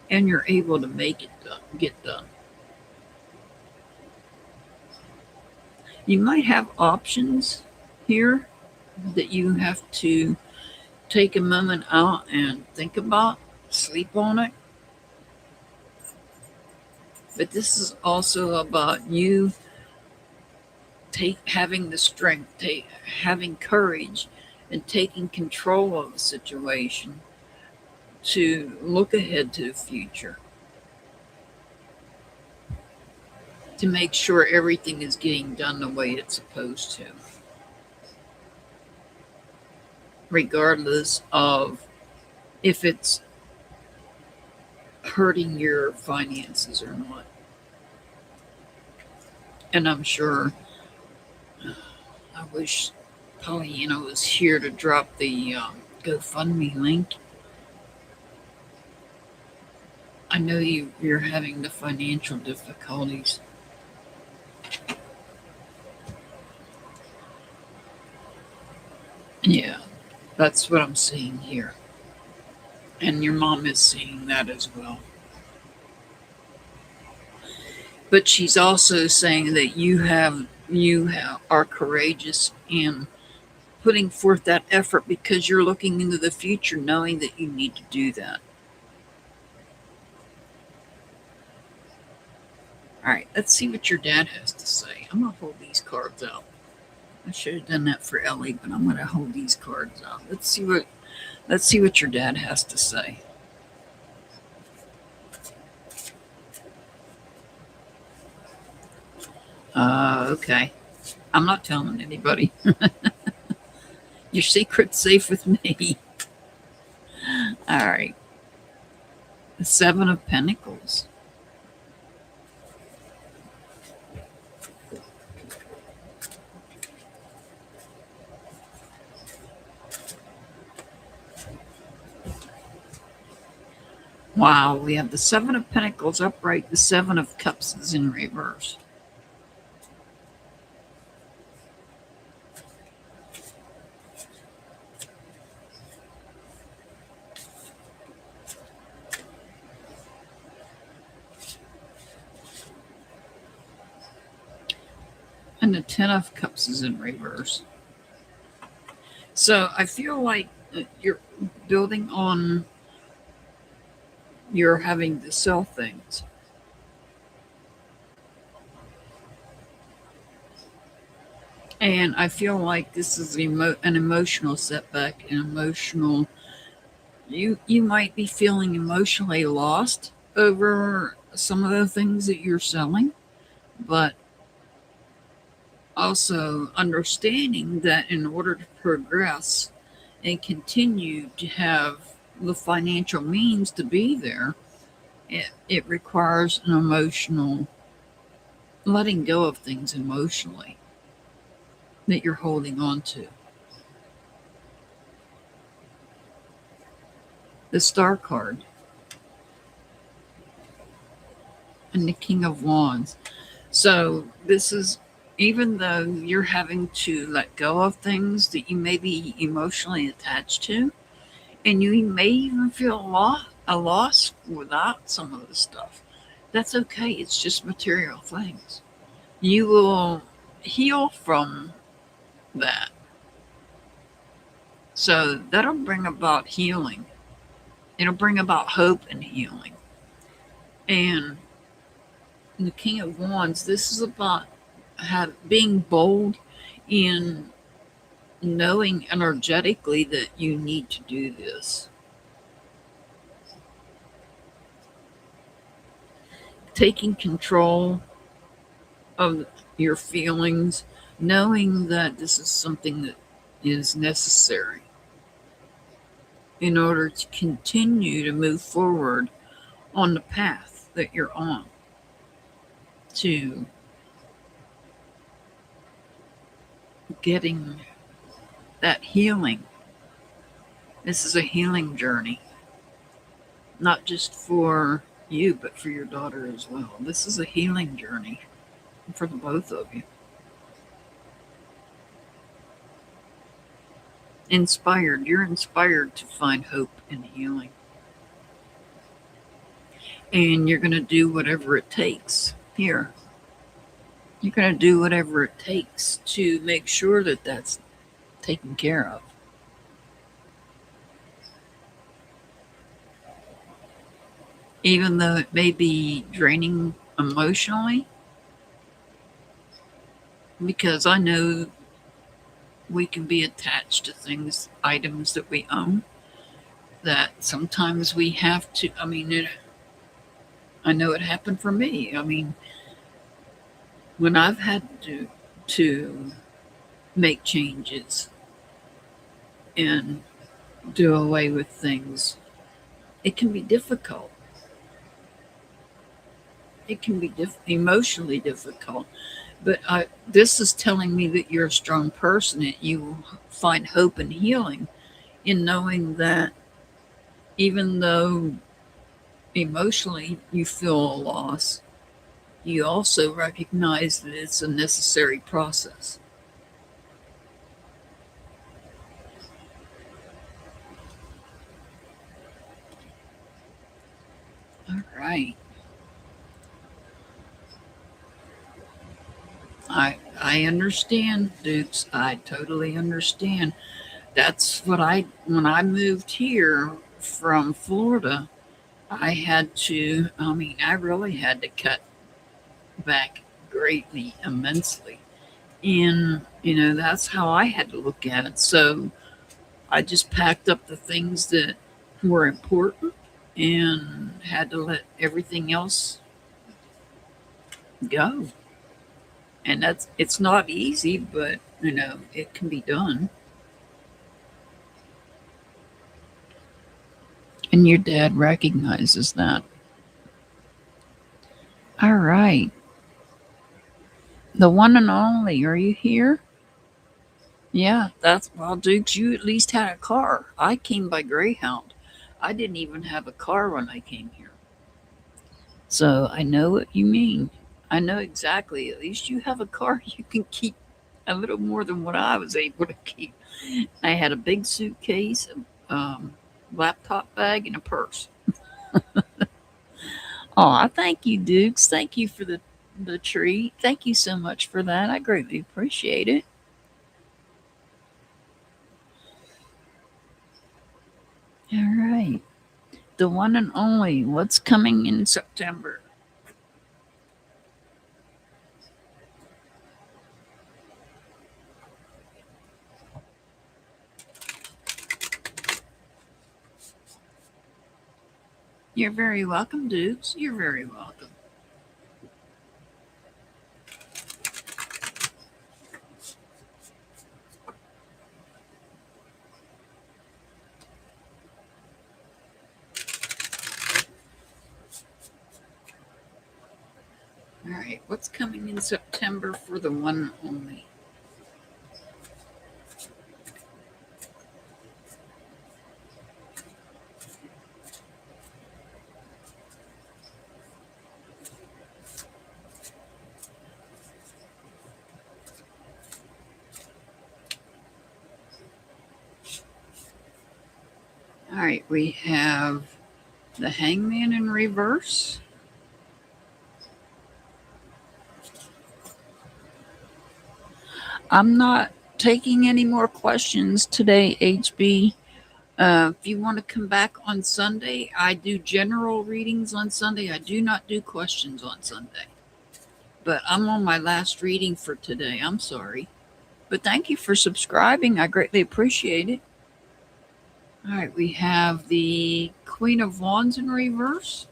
and you're able to make it done, get done. You might have options here that you have to take a moment out and think about, sleep on it. But this is also about you having the strength, having courage, and taking control of the situation to look ahead to the future, to make sure everything is getting done the way it's supposed to, regardless of if it's hurting your finances or not. And I'm sure, I wish Pollyanna was here to drop the GoFundMe link. I know you're having the financial difficulties. Yeah, that's what I'm seeing here. And your mom is seeing that as well. But she's also saying that are courageous in putting forth that effort because you're looking into the future knowing that you need to do that. All right, let's see what your dad has to say. I'm going to hold these cards out. I should have done that for Ellie, but I'm going to hold these cards out. Let's see what your dad has to say. Okay. I'm not telling anybody. Your secret's safe with me. All right. The Seven of Pentacles. Wow, we have the Seven of Pentacles upright, the Seven of Cups is in reverse. And the Ten of Cups is in reverse. So I feel like you're building on you're having to sell things. And I feel like this is an emotional setback, an emotional. You might be feeling emotionally lost over some of the things that you're selling, but also understanding that in order to progress and continue to have the financial means to be there, it requires an emotional letting go of things emotionally that you're holding on to. The Star card and the King of Wands. So this is, even though you're having to let go of things that you may be emotionally attached to, and you may even feel a loss without some of the stuff. That's okay. It's just material things. You will heal from that. So that'll bring about healing. It'll bring about hope and healing. And the King of Wands, this is about being bold in knowing energetically that you need to do this. taking control of your feelings, knowing that this is something that is necessary in order to continue to move forward on the path that you're on to getting that healing. This is a healing journey, not just for you, but for your daughter as well. This is a healing journey for the both of you. Inspired. You're inspired to find hope and healing. And you're going to do whatever it takes here. You're going to do whatever it takes to make sure that that's taken care of. Even though it may be draining emotionally, because I know we can be attached to things, items that we own, that sometimes we have to, I know it happened for me. When I've had to make changes and do away with things, it can be difficult. It can be emotionally difficult. But this is telling me that you're a strong person, and you find hope and healing in knowing that even though emotionally you feel a loss, you also recognize that it's a necessary process. All right. I understand, Dukes. I totally understand. That's what when I moved here from Florida, I really had to cut back greatly, immensely. And, that's how I had to look at it. So I just packed up the things that were important and had to let everything else go. And it's not easy, but, it can be done. And your dad recognizes that. All right. The one and only, are you here? Yeah, well, Dukes, you at least had a car. I came by Greyhound. I didn't even have a car when I came here. So I know what you mean. I know exactly. At least you have a car you can keep a little more than what I was able to keep. I had a big suitcase, laptop bag, and a purse. Oh, thank you, Dukes. Thank you for the treat. Thank you so much for that. I greatly appreciate it. All right. The one and only. What's coming in September? You're very welcome, Dukes. You're very welcome. All right. What's coming in September for the one and only? All right, we have the Hangman in reverse. I'm not taking any more questions today, HB. If you want to come back on Sunday, I do general readings on Sunday. I do not do questions on Sunday. But I'm on my last reading for today. I'm sorry. But thank you for subscribing. I greatly appreciate it. All right, we have the Queen of Wands in reverse.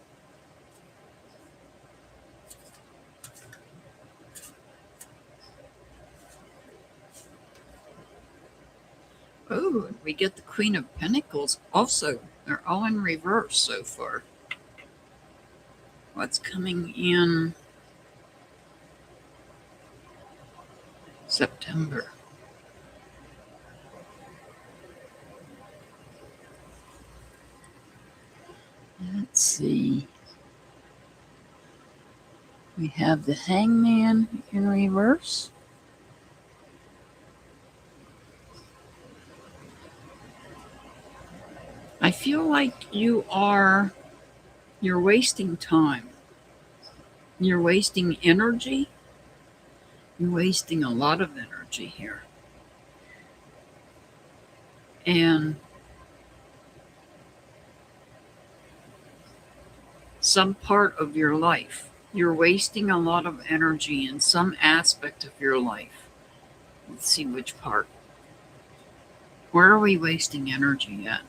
Oh, and we get the Queen of Pentacles also. They're all in reverse so far. What's coming in September? Let's see. We have the Hangman in reverse. I feel like you're wasting time. You're wasting energy. You're wasting a lot of energy here. And some part of your life, you're wasting a lot of energy in some aspect of your life. Let's see which part. Where are we wasting energy at?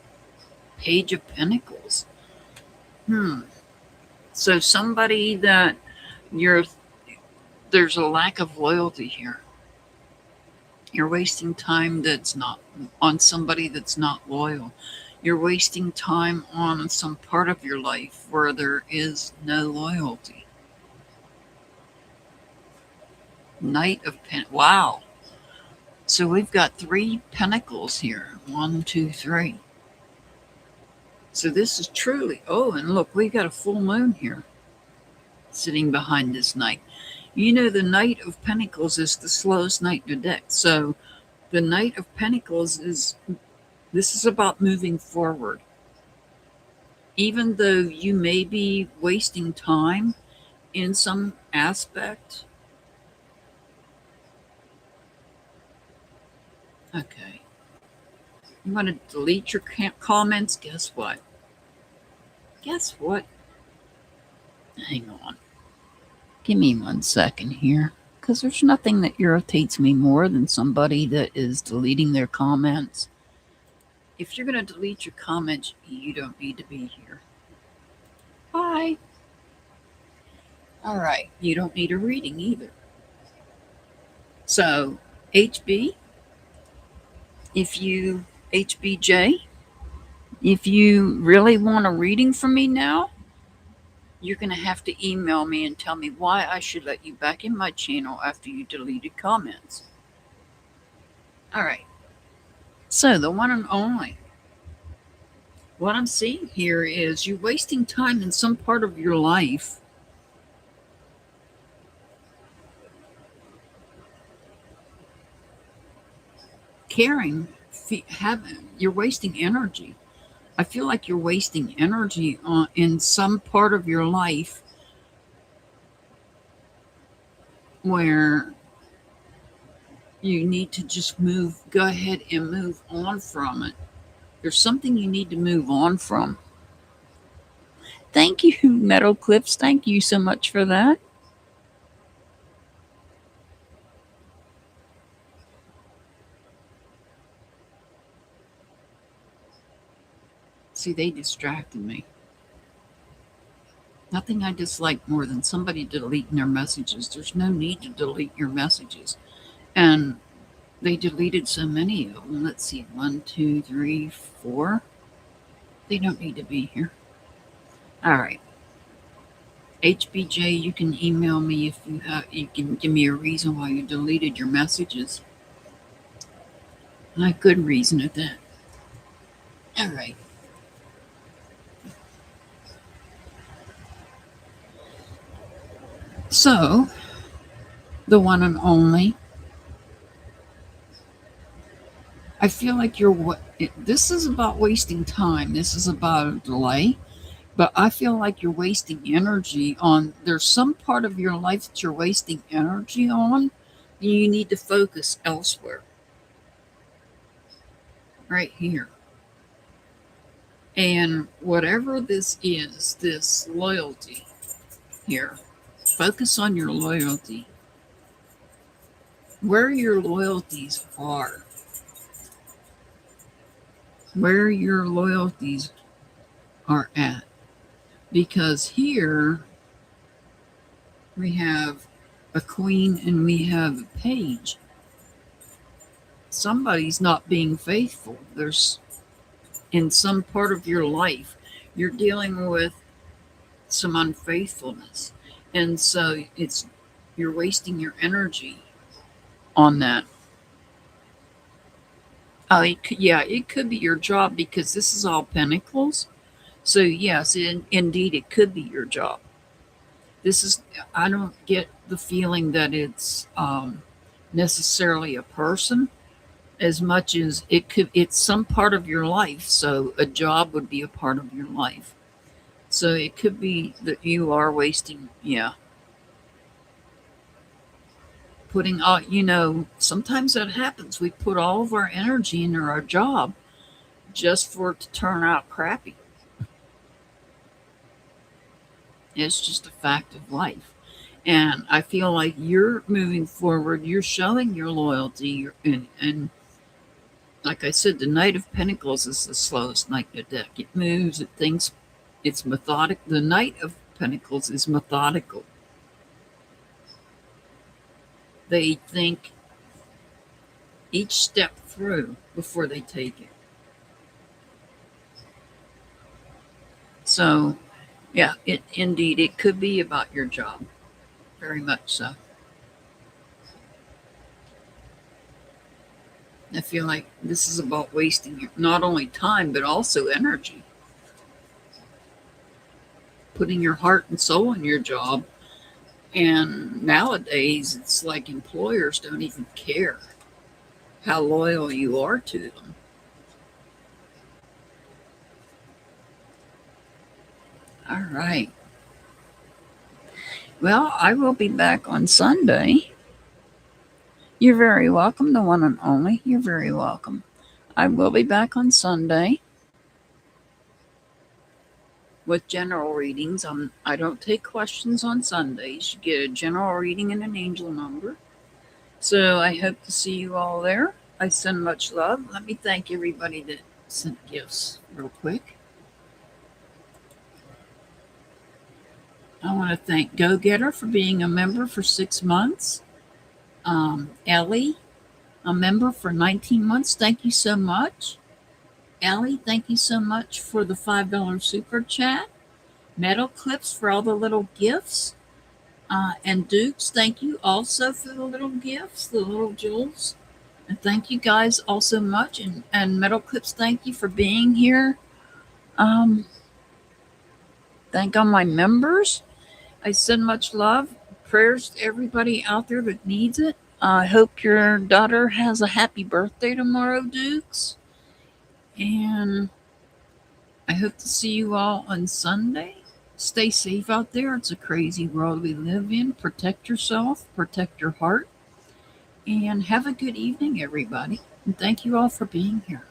Page of Pentacles. So somebody that there's a lack of loyalty here. You're wasting time that's not on somebody that's not loyal. You're wasting time on some part of your life where there is no loyalty. Knight of Pentacles. Wow. So we've got 3 pentacles here. 1, 2, 3. So this is truly, oh, and look, we got a full moon here sitting behind this knight. You know, the Knight of Pentacles is the slowest knight in the deck. So the Knight of Pentacles this is about moving forward. Even though you may be wasting time in some aspect. Okay. You want to delete your comments? Guess what? Guess what? Hang on. Give me 1 second here. Because there's nothing that irritates me more than somebody that is deleting their comments. If you're going to delete your comments, you don't need to be here. Bye. All right. You don't need a reading either. So, HBJ, if you really want a reading from me now, you're going to have to email me and tell me why I should let you back in my channel after you deleted comments. All right. So the one and only. What I'm seeing here is you're wasting time in some part of your life you're wasting energy. I feel like you're wasting energy in some part of your life where you need to just go ahead and move on from it. There's something you need to move on from. Thank you, Metal Clips. Thank you so much for that. See, they distracted me. Nothing I dislike more than somebody deleting their messages. There's no need to delete your messages. And they deleted so many of them. Let's see, 1, 2, 3, 4. They don't need to be here. All right. HBJ, you can email me if you can give me a reason why you deleted your messages. A good reason at that. All right. So, the one and only. I feel like this is about wasting time. This is about a delay. But I feel like you're wasting energy there's some part of your life that you're wasting energy on. You need to focus elsewhere. Right here. And whatever this is, this loyalty here, focus on your loyalty. Where your loyalties are. Where your loyalties are at. Because here we have a queen and we have a page. somebody's not being faithful. There's in some part of your life, you're dealing with some unfaithfulness. And so you're wasting your energy on that. It could be your job because this is all pentacles. So yes, indeed, it could be your job. This is, I don't get the feeling that it's necessarily a person as much as it's some part of your life. So a job would be a part of your life. So it could be that you are wasting, putting all, sometimes that happens. We put all of our energy into our job just for it to turn out crappy. It's just a fact of life. And I feel like you're moving forward, you're showing your loyalty, and like I said, the Knight of Pentacles is the slowest knight in the deck. It moves, it thinks, it's methodic. The Knight of Pentacles is methodical. They think each step through before they take it. So, yeah, indeed, it could be about your job. Very much so. I feel like this is about wasting not only time, but also energy. Putting your heart and soul in your job. And nowadays, it's like employers don't even care how loyal you are to them. All right. Well, I will be back on Sunday. You're very welcome, the one and only. You're very welcome. I will be back on Sunday with general readings. I don't take questions on Sundays. You get a general reading and an angel number. So I hope to see you all there. I send much love. Let me thank everybody that sent gifts real quick. I want to thank Go Getter for being a member for 6 months. Ellie, a member for 19 months. Thank you so much. Ellie, thank you so much for the $5 super chat. Metal Clips for all the little gifts. And Dukes, thank you also for the little gifts, the little jewels. And thank you guys all so much. And Metal Clips, thank you for being here. Thank all my members. I send much love, prayers to everybody out there that needs it. I hope your daughter has a happy birthday tomorrow, Dukes. And I hope to see you all on Sunday. Stay safe out there. It's a crazy world we live in. Protect yourself, protect your heart, and have a good evening, everybody. And thank you all for being here.